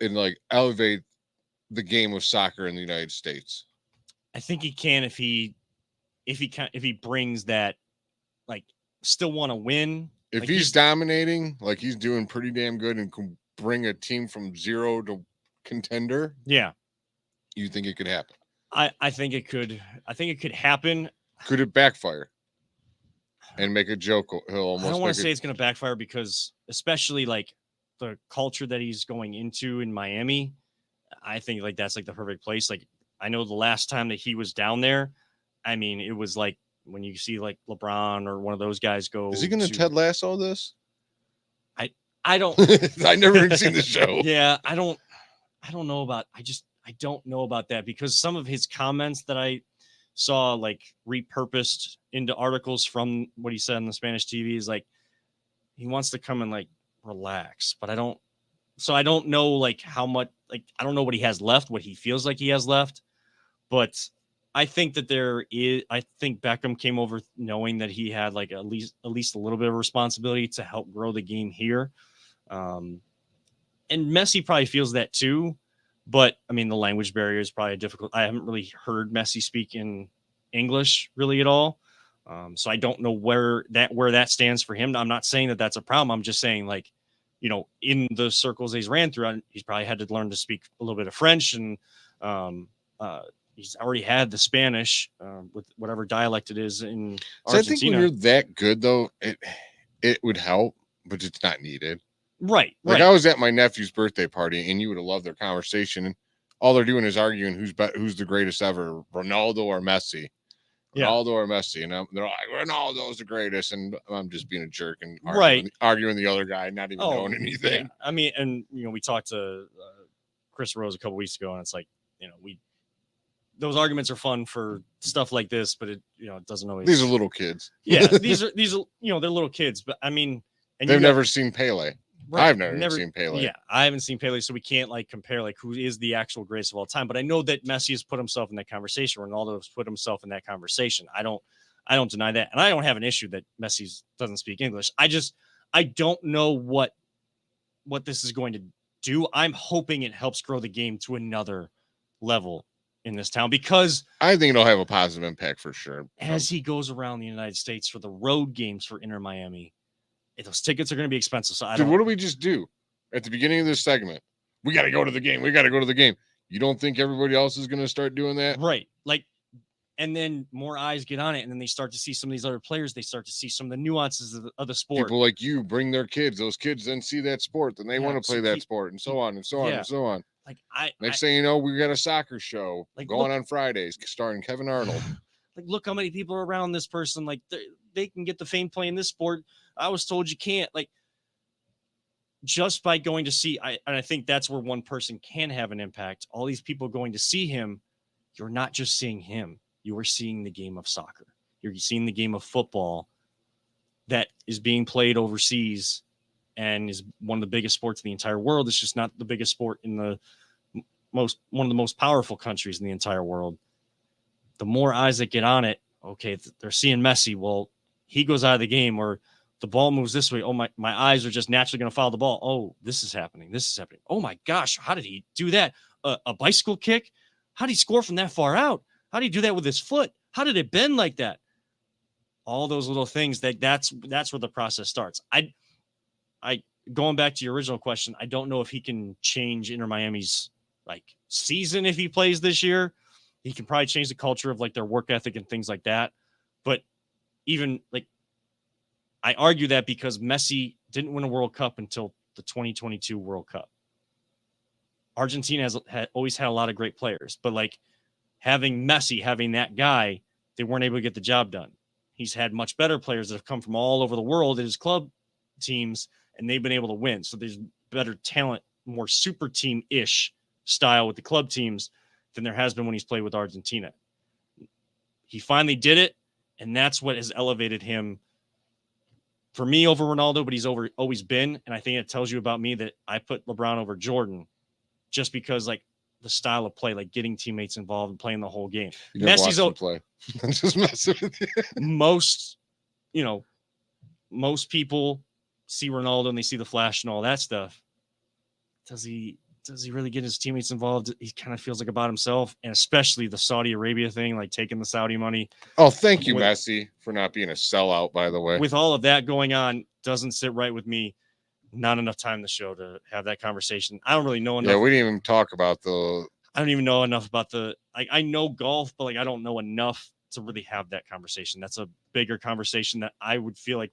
and like elevate the game of soccer in the United States. I think he can if he brings that, like, still want to win. If like he's dominating, like he's doing pretty damn good and can bring a team from zero to contender. Yeah. You think it could happen? I think it could. I think it could happen. Could it backfire and make a joke? He'll almost. I don't want to say it's going to backfire because, especially like the culture that he's going into in Miami, I think like that's like the perfect place. Like, I know the last time that he was down there, I mean, it was like when you see like LeBron or one of those guys go. Is he going to Ted Lasso this? I don't. I never even seen the show. Yeah, I don't. I don't know about. I don't know about that because some of his comments that I saw like repurposed into articles from what he said on the Spanish TV is like he wants to come and like relax, but I don't. So I don't know like how much like I don't know what he has left, what he feels like he has left, but I think that there is. I think Beckham came over knowing that he had like at least a little bit of responsibility to help grow the game here, and Messi probably feels that too. But I mean, the language barrier is probably difficult. I haven't really heard Messi speak in English really at all, so I don't know where that stands for him. I'm not saying that that's a problem. I'm just saying like, in the circles he's ran through, he's probably had to learn to speak a little bit of French, and he's already had the Spanish with whatever dialect it is in So I think Argentina. when you're that good, though, it would help, but it's not needed. Right. Like I was at my nephew's birthday party, and you would have loved their conversation. And all they're doing is arguing who's the greatest ever, Ronaldo or Messi. Yeah. Ronaldo or Messi, and they're like Ronaldo's the greatest, and I'm just being a jerk and Right. arguing the other guy, not even knowing anything. Yeah. I mean, and we talked to Chris Rose a couple weeks ago, and it's like those arguments are fun for stuff like this, but it doesn't always. These are little kids. Yeah, these are they're little kids, but I mean, and They've never seen Pele. Right, I've never seen Pele. Yeah, I haven't seen Pele, so we can't like compare like who is the actual greatest of all time. But I know that Messi has put himself in that conversation. Ronaldo has put himself in that conversation. I don't deny that, and I don't have an issue that Messi doesn't speak English. I don't know what this is going to do. I'm hoping it helps grow the game to another level in this town because I think it'll have a positive impact for sure. as he goes around the United States for the road games for Inter Miami, those tickets are going to be expensive. So Dude, what do we just do at the beginning of this segment? We got to go to the game. We got to go to the game. You don't think everybody else is going to start doing that? Right. Like, and then more eyes get on it, and then they start to see some of these other players. They start to see some of the nuances of the sport. People like you bring their kids. Those kids then see that sport, then they want to play that sport, and so on and so on and so on. Like next thing you know, we got a soccer show going on Fridays, starring Kevin Arnold. Like, look how many people are around this person. Like, they can get the fame playing this sport. I was told you can't. Like, just by going to see, I think that's where one person can have an impact. All these people going to see him, you're not just seeing him. You are seeing the game of soccer. You're seeing the game of football that is being played overseas and is one of the biggest sports in the entire world. It's just not the biggest sport in one of the most powerful countries in the entire world. The more eyes that get on it, okay, they're seeing Messi. Well, he goes out of the game, or the ball moves this way. Oh, my eyes are just naturally going to follow the ball. Oh, this is happening. This is happening. Oh my gosh, how did he do that? A bicycle kick? How did he score from that far out? How did he do that with his foot? How did it bend like that? All those little things that's where the process starts. I going back to your original question, I don't know if he can change Inter Miami's like season if he plays this year. He can probably change the culture of like their work ethic and things like that. But even like, I argue that because Messi didn't win a World Cup until the 2022 World Cup. Argentina has always had a lot of great players, but like having Messi, having that guy, they weren't able to get the job done. He's had much better players that have come from all over the world at his club teams, and they've been able to win. So there's better talent, more super team-ish style with the club teams than there has been when he's played with Argentina. He finally did it, and that's what has elevated him for me over Ronaldo, but he's always been. And I think it tells you about me that I put LeBron over Jordan just because like the style of play, like getting teammates involved and playing the whole game. Messi's play. I'm just messing with you. Most people see Ronaldo and they see the flash and all that stuff. Does he really get his teammates involved? He kind of feels like about himself, and especially the Saudi Arabia thing, like taking the Saudi money. Oh, thank you, Messi, for not being a sellout, by the way. With all of that going on, doesn't sit right with me. Not enough time in the show to have that conversation. I don't really know enough. Yeah, we didn't even talk about I don't even know enough about I know golf, but like I don't know enough to really have that conversation. That's a bigger conversation that I would feel like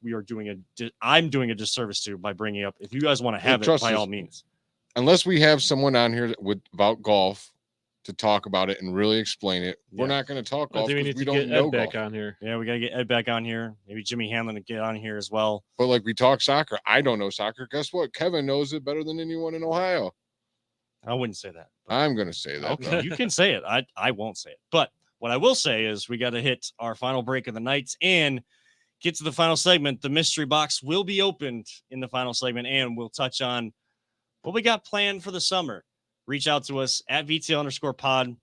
I'm doing a disservice to by bringing up. If you guys want to have it, by all means. Unless we have someone on here about golf to talk about it and really explain it, we're not going to talk golf because we don't know golf. On here. Yeah, we got to get Ed back on here. Maybe Jimmy Hanlon to get on here as well. But like we talk soccer, I don't know soccer. Guess what? Kevin knows it better than anyone in Ohio. I wouldn't say that. but- I'm gonna say that. Okay, though. you can say it. I won't say it. But what I will say is we got to hit our final break of the night and get to the final segment. The mystery box will be opened in the final segment, and we'll touch on what we got planned for the summer. Reach out to us at VTL_pod,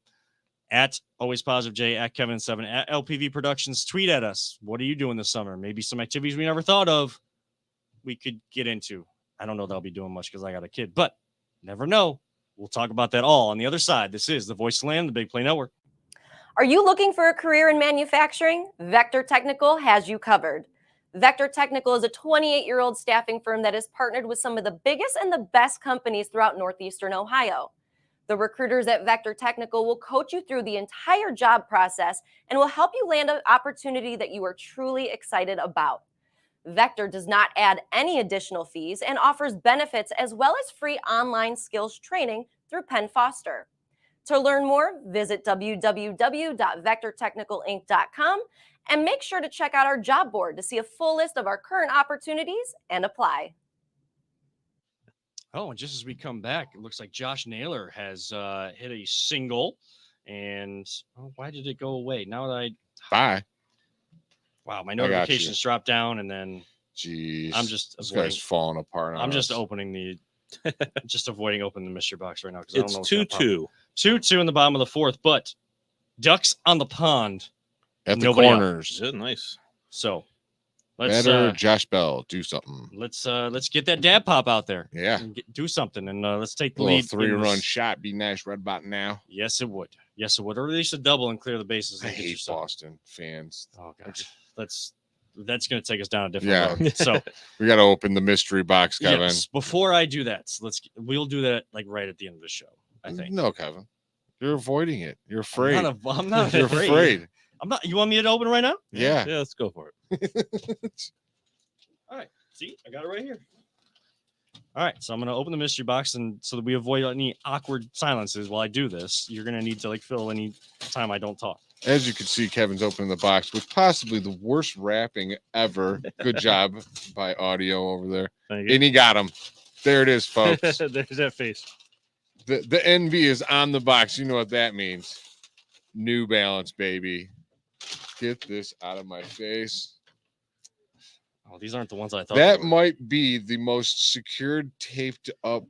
at Always Positive J, at Kevin7, at LPV Productions. Tweet at us. What are you doing this summer? Maybe some activities we never thought of we could get into. I don't know that I'll be doing much because I got a kid, but never know. We'll talk about that all on the other side. This is the Voice of the Land, the Big Play Network. Are you looking for a career in manufacturing? Vector Technical has you covered. Vector Technical is a 28-year-old staffing firm that has partnered with some of the biggest and the best companies throughout Northeastern Ohio. The recruiters at Vector Technical will coach you through the entire job process and will help you land an opportunity that you are truly excited about. Vector does not add any additional fees and offers benefits as well as free online skills training through Penn Foster. To learn more, visit www.vectortechnicalinc.com and make sure to check out our job board to see a full list of our current opportunities and apply. Oh, and just as we come back, it looks like Josh Naylor has hit a single. And why did it go away? Now that Bye. wow, my got you. notifications dropped down, and then Jeez. I'm just this avoiding. guy's falling apart. On I'm just us. opening the, just avoiding opening the mystery box right now because I don't It's know. what's gonna pop up. 2-2. 2-2 in the bottom of the fourth, but ducks on the pond. at the nobody out. corners. Good, nice. So let's Better Josh Bell, do something. let's get that dad pop out there. Yeah. And do something, and let's take the A little lead. in 3-run this. shot, be nice right about now. Yes, it would. Yes, it would. Or at least a double and clear the bases. I And get hate yourself. Boston fans. Oh gosh, that's going to take us down a different Yeah. road. So We got to open the mystery box, Kevin. yes, before I do that, we'll do that like right at the end of the show. I think. No, Kevin. You're avoiding it. You're afraid. I'm not You're afraid. afraid. I'm not. You want me to open it right now? Yeah. Yeah, let's go for it. All right. See, I got it right here. All right, so I'm gonna open the mystery box, and so that we avoid any awkward silences while I do this, you're gonna need to like fill any time I don't talk. As you can see, Kevin's opening the box with possibly the worst wrapping ever. Good job by audio over there. Thank you. And he got him. There it is, folks. There's that face. The NV is on the box. You know what that means. New Balance, baby. Get this out of my face. Oh, these aren't the ones I thought. That they were. might be the most secured, taped up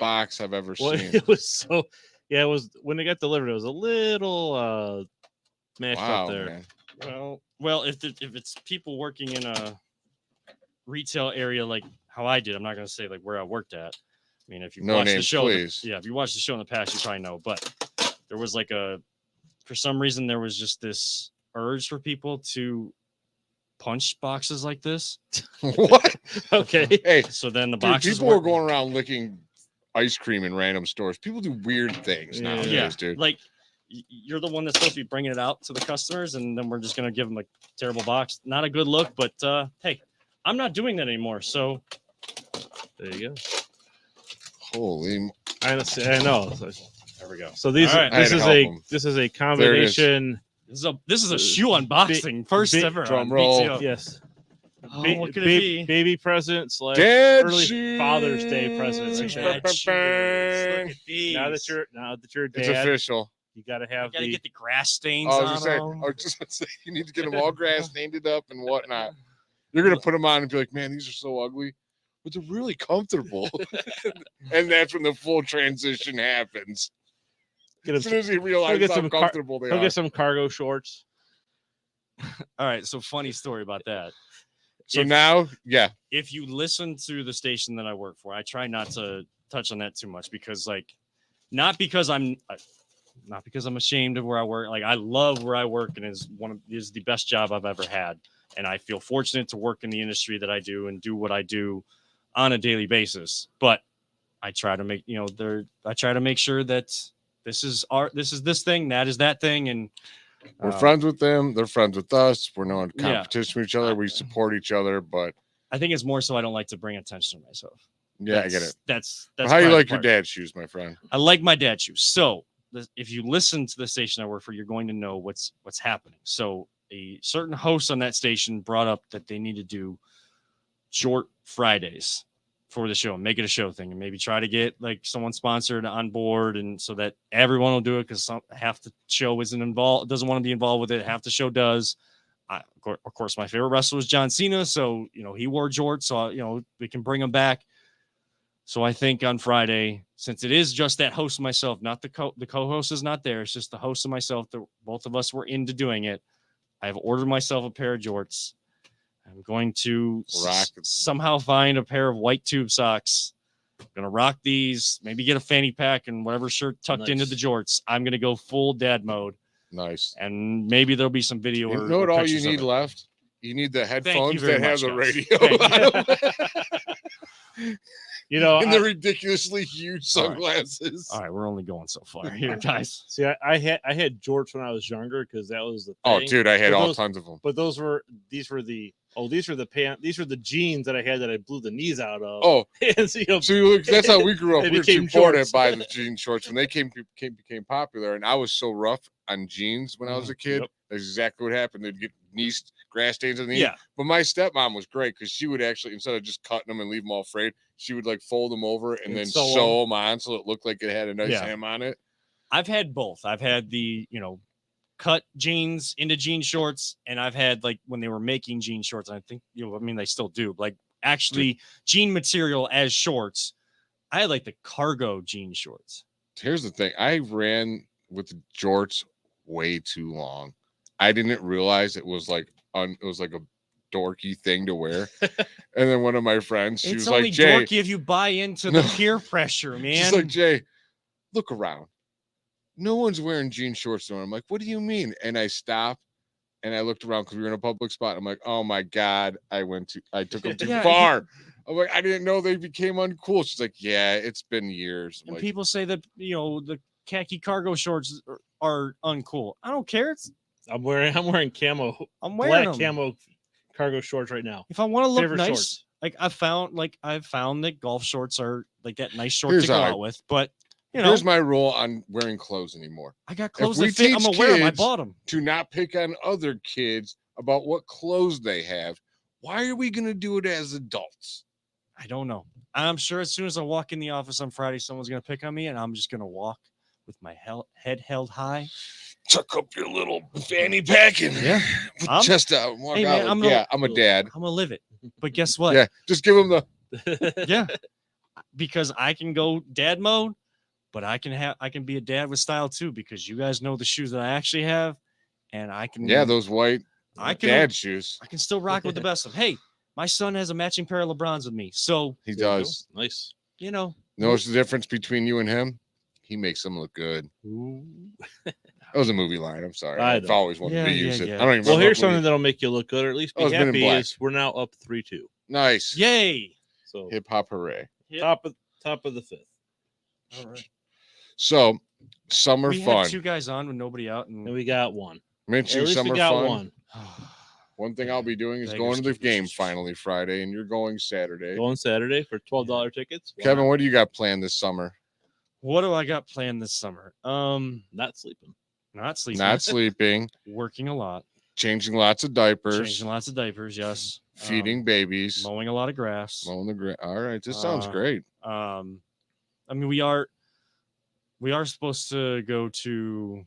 box I've ever Well, seen. it was so. Yeah, it was when it got delivered. It was a little mashed Wow, up there. man. Well, if it's people working in a retail area like how I did, I'm not gonna say like where I worked at. I mean, if you No watched the names, show, please. if you watched the show in the past, you probably know. But there was like for some reason, there was just this urge for people to punch boxes like this. What? Okay. Hey, So then the dude, boxes people are weren't- going around licking ice cream in random stores. People do weird things Yeah. nowadays, yeah, dude. like you're the one that's supposed to be bringing it out to the customers, and then we're just gonna give them a terrible box. Not a good look, but hey, I'm not doing that anymore. So There you go. Holy, I know. there we go. So these, All right. I had this to is help a 'em. this is a There it is. combination. This is a shoe unboxing, first big ever. drum on roll. BTO. Yes. Oh, Ba- what could ba- it be? Baby present / Dad early Father's Day present. shoes. right there. Dad shoes. Look at these. Now that you're a it's dad, official. you got to you have gotta the get the grass stains I on was just saying, them. I was just gonna say, you need to get them all grass stained up and whatnot. You're gonna put them on and be like, man, these are so ugly, but they're really comfortable. And that's when the full transition happens. get As him. soon as he realizes get how some comfortable they Go are. get some cargo shorts. All right, so funny story about that. So if- now, yeah, If you listen to the station that I work for, I try not to touch on that too much because, like, not because I'm ashamed of where I work. Like, I love where I work, and is the best job I've ever had, and I feel fortunate to work in the industry that I do and do what I do on a daily basis. But I try to make I try to make sure that this is this thing, that is that thing, and we're friends with them. They're friends with us. We're not in Yeah. competition with each other. We support each other. But I think it's more so I don't like to bring attention to myself. yeah, I get it. That's How you probably like the your part. dad's shoes, my friend? I like my dad's shoes. So if you listen to the station I work for, you're going to know what's happening. So a certain host on that station brought up that they need to do short Fridays. for the show, make it a show thing, and maybe try to get like someone sponsored on board, and so that everyone will do it, because half the show isn't involved, doesn't want to be involved with it, half the show does. Of course, my favorite wrestler was John Cena, so he wore jorts, so we can bring him back. So I think on Friday, since it is just that host and myself, not the co-host is not there, it's just the host and myself, both of us were into doing it. I've ordered myself a pair of jorts. I'm going to somehow find a pair of white tube socks. I'm going to rock these, maybe get a fanny pack and whatever shirt tucked into the jorts. I'm going to go full dad mode. Nice. And maybe there'll be some video. You know what all you need left? You need the headphones that have the radio. And the ridiculously huge sunglasses. All right, we're only going so far here, guys. See, I had jorts when I was younger because that was the thing. Oh, dude, I had tons of them. But these were the jeans that I had that I blew the knees out of. Oh, and so, that's how we grew up. We were too poor to buy the jean shorts when they became popular, and I was so rough on jeans when I was a kid. Yep. That's exactly what happened. They'd get grass stains on the knee. Yeah. But my stepmom was great because she would actually, instead of just cutting them and leave them all frayed, she would like fold them over and then sew them on so it looked like it had a nice hem on it. I've had both. I've had the cut jeans into jean shorts, and I've had like when they were making jean shorts. I think they still do, like actually jean material as shorts. I had like the cargo jean shorts. Here's the thing: I ran with the jorts way too long. I didn't realize it was like a dorky thing to wear. And then one of my friends, she was like, "Jay, dorky if you buy into the peer pressure, man." She's like, "Jay, look around. No one's wearing jean shorts anymore." I'm like, "What do you mean?" And I stopped and I looked around because we were in a public spot. I'm like, "Oh my God, I took them too far." I'm like, "I didn't know they became uncool." She's like, "Yeah, it's been years." And people say that the khaki cargo shorts are uncool. I don't care. I'm wearing camo. I'm wearing black camo cargo shorts right now. If I want to look nice, shorts. I've found that golf shorts are like that nice short to go out with. But here's my rule on wearing clothes anymore. I got clothes that fit. I'm gonna wear them. I bought them. To not pick on other kids about what clothes they have. Why are we gonna do it as adults? I don't know. I'm sure as soon as I walk in the office on Friday, someone's gonna pick on me, and I'm just gonna walk with my head held high. Tuck up your little fanny pack and put chest out and walk out. I'm a dad. I'm gonna live it. But guess what? Yeah, just give him the because I can go dad mode, but I can be a dad with style too, because you guys know the shoes that I actually have, and I can those white dad shoes. I can still rock with the best of. Hey, my son has a matching pair of LeBrons with me, so he does. Nice. Notice the difference between you and him? He makes them look good. Ooh. That was a movie line. I'm sorry. I've always wanted to use it. I don't even well, here's something that'll make you look good, or at least be happy. Is we're now up 3-2. Nice. Yay. So hip hop hooray. Top of the fifth. All right. So summer we fun. Had 2 guys on with nobody out, and we got one. Mention summer fun. One. One thing I'll be doing is going to the game finally Friday, and you're going Saturday. Going Saturday for $12 tickets. Kevin, what do you got planned this summer? What do I got planned this summer? Not sleeping. Not sleeping. Working a lot. Changing lots of diapers. Yes. Feeding babies. Mowing a lot of grass. Mowing the grass. All right, this sounds great. I mean, we are supposed to go to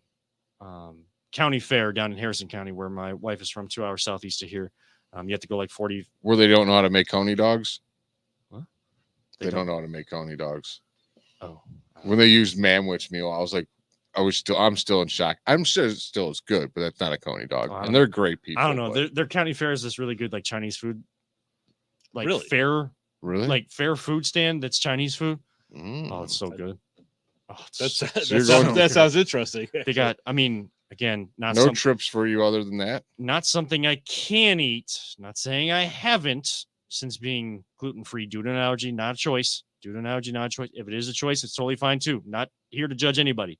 county fair down in Harrison County, where my wife is from, 2 hours southeast of here. You have to go like 40. Where they don't know how to make coney dogs? What? They don't know how to make coney dogs. Oh. When they used Manwich meal, I was like, I'm still in shock. I'm sure it still is good, but that's not a coney dog. And they're great people. I don't know. Their county fair is this really good, like Chinese food, like really? fair, really like fair food stand that's Chinese food. Oh, it's so good. Oh, that sounds interesting. They got, I mean, again, no trips for you other than that. Not something I can eat. Not saying I haven't since being gluten-free due to an allergy, not a choice. Due to an allergy, not a choice. If it is a choice, it's totally fine too. Not here to judge anybody.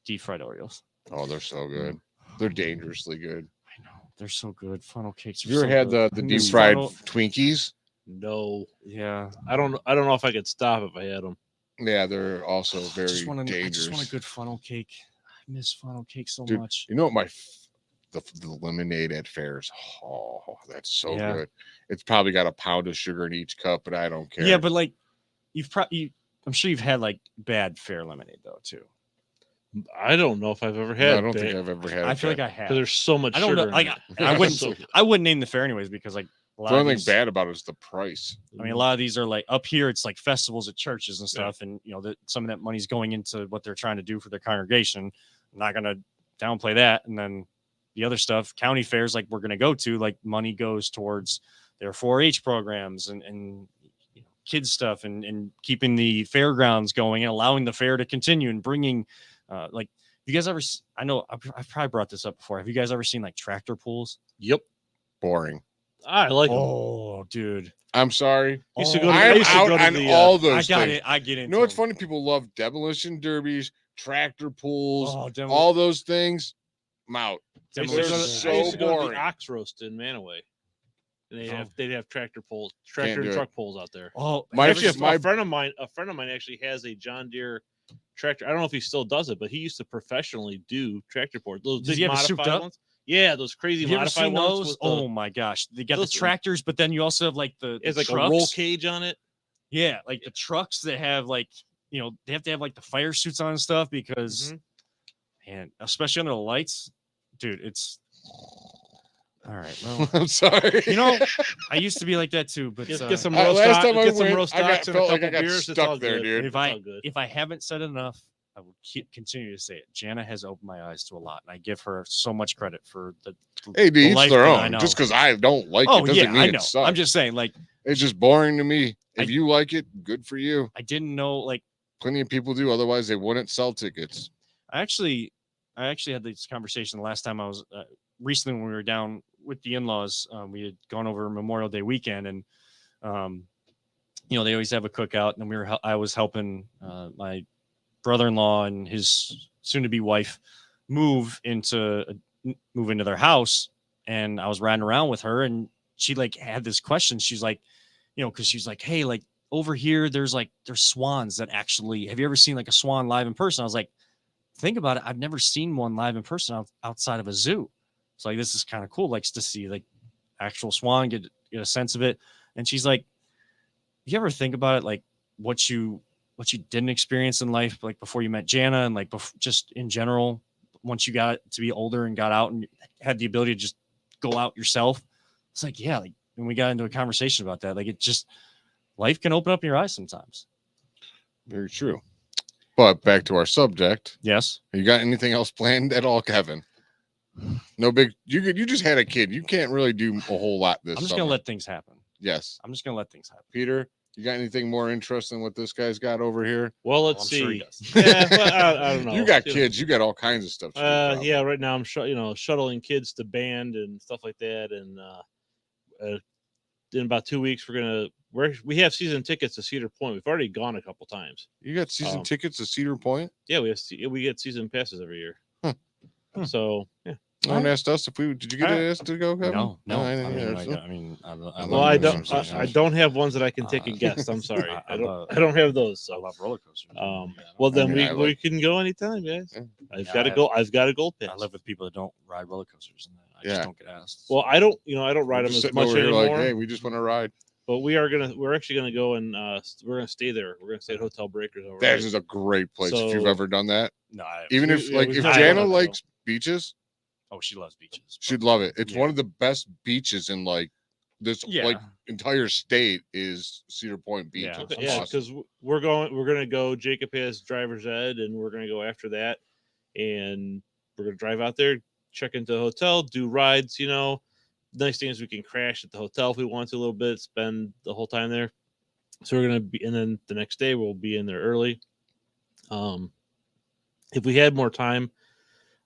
Deep fried Oreos. Oh, they're so good. They're dangerously good. I know. They're so good. Funnel cakes. You ever had the deep fried Twinkies? No. Yeah. I don't know if I could stop if I had them. Yeah, they're also very dangerous. I just want a good funnel cake. I miss funnel cake so much. You know what my the lemonade at fairs. Oh, that's so Yeah. good. It's probably got a pound of sugar in each cup, but I don't care. Yeah, but like you've probably, I'm sure you've had like bad fair lemonade though too. I don't know if I've ever No, had. I don't think I've ever had. I feel that. like I have. because there's so much I don't sugar. know. Like in it. I wouldn't. So- I wouldn't name the fair anyways because like a lot The of only thing these, bad about it is the price. I mean, a lot of these are like up here. It's like festivals at churches and stuff, and you know that some of that money's going into what they're trying to do for their congregation. I'm not gonna downplay that. And then the other stuff, county fairs, like we're gonna go to, like money goes towards their 4-H programs and you know, kids stuff and keeping the fairgrounds going and allowing the fair to continue and bringing like. You guys ever? I know I've probably brought this up before. Have you guys ever seen like tractor pulls? Yep, Boring. I like them. Oh, dude. I'm sorry. Used to go to- I'm used to out go to on the, all I those got things. it. I get it. You know what's funny? People love demolition derbies, tractor pulls, Oh, all those things. I'm out. I used They're to go to- so I used to go to boring. the ox roast in Manaway, and Oh. they'd have tractor pulls, Can't tractor and do it. truck pulls out there. Oh, My- Actually, my- a friend of mine actually has a John Deere tractor. I don't know if he still does it, but he used to professionally do tractor pulls. Those Does big he have it souped modified up? ones. Yeah, those crazy have you ever modified seen ones. those? With the, Oh my gosh, they got the those- tractors, but then you also have like the it's like trucks. a roll cage on it. Yeah, like the trucks that have like you know they have to have like the fire suits on and stuff because, and especially under the lights, dude, it's all right. Well, I'm sorry. you know, I used to be like that too, but Get some last roast time I get some went, roast I got- stocks and a felt like couple I got beers. It's stuck all there, good. dude. if It's I all good. if I haven't said enough, I will continue to say it. Jana has opened my eyes to a lot, and I give her so much credit for the. Hey, to each life their that I own. know. Just because I don't like Oh it doesn't yeah, mean I it know. sucks. I'm just saying, like It's just boring to me. If I- you like it, good for you. I didn't know, like Plenty of people do. Otherwise, they wouldn't sell tickets. I actually had this conversation the last time I was recently when we were down with the in-laws. We had gone over Memorial Day weekend, and you know they always have a cookout, and I was helping my brother-in-law and his soon-to-be wife move into their house, and I was riding around with her, and she like had this question. She's like, you know, because she's like, hey, like over here, there's swans that actually. Have you ever seen like a swan live in person? I was like, think about it. I've never seen one live in person outside of a zoo. So like, this is kind of cool. Likes to see like actual swan, get a sense of it. And she's like, you ever think about it? Like what you didn't experience in life, like before you met Jana and like just in general, once you got to be older and got out and had the ability to just go out yourself. It's like, yeah, like when we got into a conversation about that, like it just, life can open up your eyes sometimes. Very true. But back to our subject. Yes. You got anything else planned at all, Kevin? No big. You just had a kid. You can't really do a whole lot this. I'm just summer. going to let things happen. Yes, I'm just going to let things happen. Peter. You got anything more interesting what this guy's got over here? Well, let's I'm see. sure he does. Yeah, well, I don't know. You got kids. You got all kinds of stuff. To do, probably. Yeah, right now I'm shuttling kids to band and stuff like that, and in about 2 weeks we have season tickets to Cedar Point. We've already gone a couple times. You got season tickets to Cedar Point. Yeah, we get season passes every year. Huh. So yeah. No one asked us if we did. You get asked to go, Kevin? No. I I didn't mean, hear, like, so- I mean, I Well, I love don't. I don't have ones that I can take a guess. I'm sorry. I don't have those. I So, love roller coasters. well, then mean, I we like- can go anytime, guys. Yeah. I've Yeah, got I a gold. I've got a gold pass. I live with people that don't ride roller coasters, and I Yeah. just don't get asked. Well, I don't. I don't ride We're them just as sitting much over here anymore. like, hey, we just want to ride. But we're actually gonna go and we're gonna stay there. We're gonna stay at Hotel Breakers over. That is a great place if you've So- ever done that. no, Even if yeah, like we've if not Jana done that, likes beaches, oh, she loves beaches. she'd love it. It's Yeah. one of the best beaches in like this Yeah. like entire state is Cedar Point Beach. Yeah. It's yeah, awesome. because we're gonna go. Jacob has driver's ed, and we're gonna go after that, and we're gonna drive out there, check into the hotel, do rides. Nice thing is we can crash at the hotel if we want to a little bit, spend the whole time there. So we're gonna be, and then the next day we'll be in there early. If we had more time,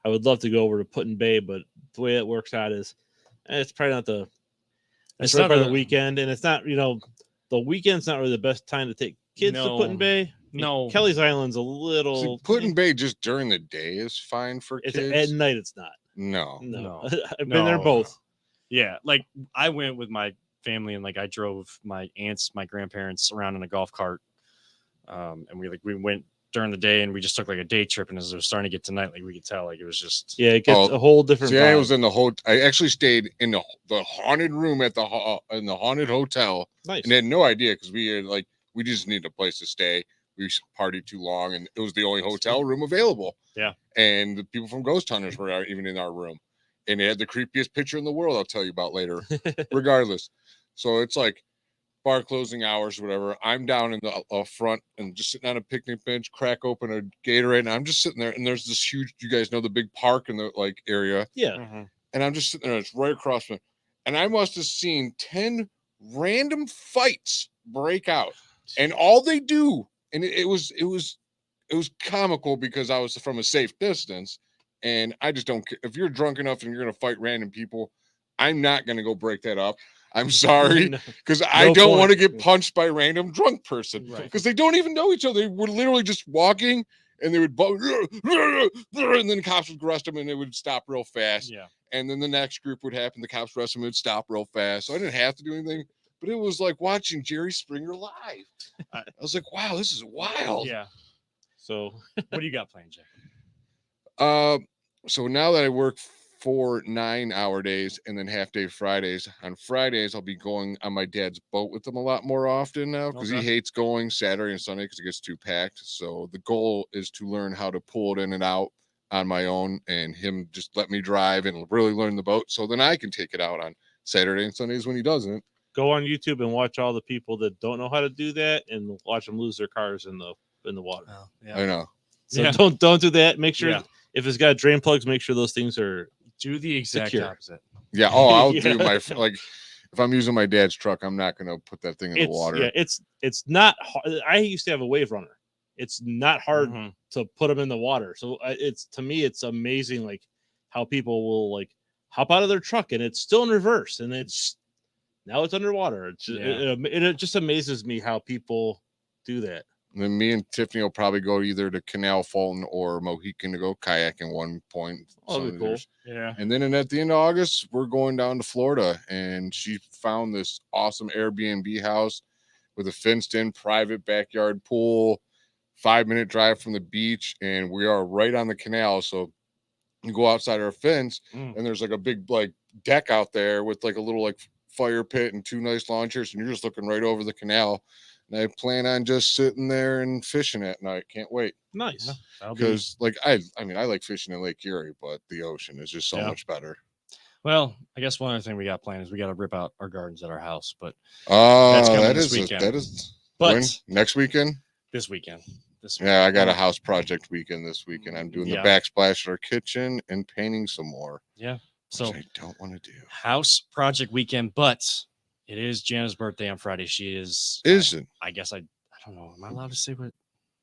I would love to go over to Put-in Bay, but the way it works out is it's probably not the. It's It's right not by a- the weekend, and it's not. The weekend's not really the best time to take kids to No. Put-in Bay. No. Kelly's Island's a See, little. Put-in Bay just during the day is fine for It's kids. at night. It's not. No. No, No. I've been there No. both. Yeah, like I went with my family and like I drove my aunts, my grandparents around in a golf cart, and we went during the day, and we just took like a day trip. And as it was starting to get to night, like we could tell, like it was just Yeah, it gets a whole different. See, I vibe. was in I actually stayed in the haunted room at the haunted hotel, Nice. and had no idea because we just needed a place to stay. We partied too long, and it was the only hotel room available. Yeah. And the people from Ghost Hunters were even in our room, and they had the creepiest picture in the world. I'll tell you about later. Regardless, so it's like bar closing hours, whatever. I'm down in the front and just sitting on a picnic bench, crack open a Gatorade, and I'm just sitting there. And there's this huge, you guys know the big park in the like area, Yeah. and I'm just sitting there. It's right across from, and I must have seen 10 random fights break out, and all they do. And it was comical because I was from a safe distance, and I just don't care if you're drunk enough and you're gonna fight random people. I'm not gonna go break that up. I'm sorry, No. because I No don't want to point. get punched by a random drunk person Right. because they don't even know each other. They were literally just walking, and they would and then the cops would arrest them, and they would stop real fast. yeah. And then the next group would happen. The cops arrest them, and would stop real fast. So I didn't have to do anything. But it was like watching Jerry Springer live. I was like, wow, this is wild. Yeah. So What do you got planned, Jay? So now that I work 4 9-hour days and then half day Fridays, on Fridays I'll be going on my dad's boat with him a lot more often now because he Okay. hates going Saturday and Sunday because it gets too packed. So the goal is to learn how to pull it in and out on my own, and him just let me drive and really learn the boat, so then I can take it out on Saturday and Sundays when he doesn't. go on YouTube and watch all the people that don't know how to do that, and watch them lose their cars in the water. Oh, I know. So Yeah. don't do that. Make sure Yeah. if it's got drain plugs, make sure those things are. Do the exact Secure. opposite. Yeah. Oh, I'll Yeah. do my like if I'm using my dad's truck, I'm not gonna put that thing in the It's water. yeah. It's not. I used to have a wave runner. It's not hard Mhm. to put them in the water. So it's to me, it's amazing like how people will like hop out of their truck and it's still in reverse and it's now it's underwater. It's just, Yeah. it just amazes me how people do that. And then me and Tiffany will probably go either to Canal Fulton or Mohican to go kayaking one point. Oh, some that'd of be cool. years. Yeah. And then at the end of August, we're going down to Florida, and she found this awesome Airbnb house with a fenced-in private backyard pool, 5-minute drive from the beach, and we are right on the canal. So you go outside our fence, Mm. and there's like a big like deck out there with like a little like fire pit and 2 nice lawn chairs, and you're just looking right over the canal. And I plan on just sitting there and fishing at night. Can't wait. Nice. That'll be Because like I mean I like fishing in Lake Erie, but the ocean is just so Yeah. much better. well. I guess one other thing we got planned is we got to rip out our gardens at our house, but That's coming that this is weekend. that is but when? Next weekend. this weekend. This Yeah, I got a house project weekend this weekend. I'm doing Yeah. the backsplash at our kitchen and painting some more. So Which I don't want to do. house project weekend, but it is Jana's birthday on Friday. She is. Is it? I guess I don't know. Am I allowed to say what?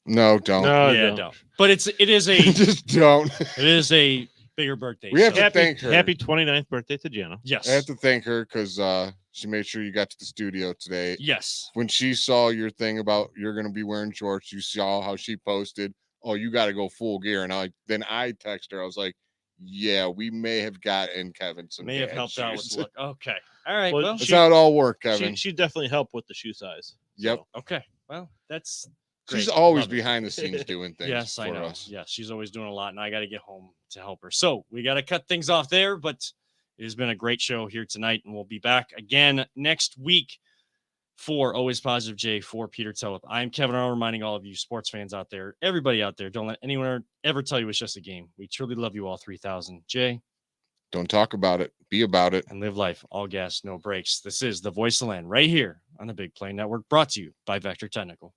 No, don't. No, yeah, no. don't. But it is a Just don't. it is a bigger birthday. We have so- to thank her. Happy 29th birthday to Jana. yes, I have to thank her because she made sure you got to the studio today. yes. When she saw your thing about you're gonna be wearing shorts, you saw how she posted, "Oh, you got to go full gear." And then I text her. I was like, "Yeah, we may have gotten Kevin some. May have dad helped out with shoes." the look. Okay, all right. Well, Well, That's how it all worked, Kevin. She definitely helped with the shoe size. Yep. So, okay. Well, that's She's great. always Love it. behind the scenes doing things Yes, for I know. us. Yes, she's always doing a lot, and I got to get home to help her. So we got to cut things off there, but it has been a great show here tonight, and we'll be back again next week for Always Positive J for Peter Tillip. I'm Kevin Arnold, reminding all of you sports fans out there, everybody out there, don't let anyone ever tell you it's just a game. We truly love you all 3,000. Jay, Don't talk about it. Be about it. and live life, all gas, no brakes. This is the Voice of Land right here on the Big Play Network, brought to you by Vector Technical.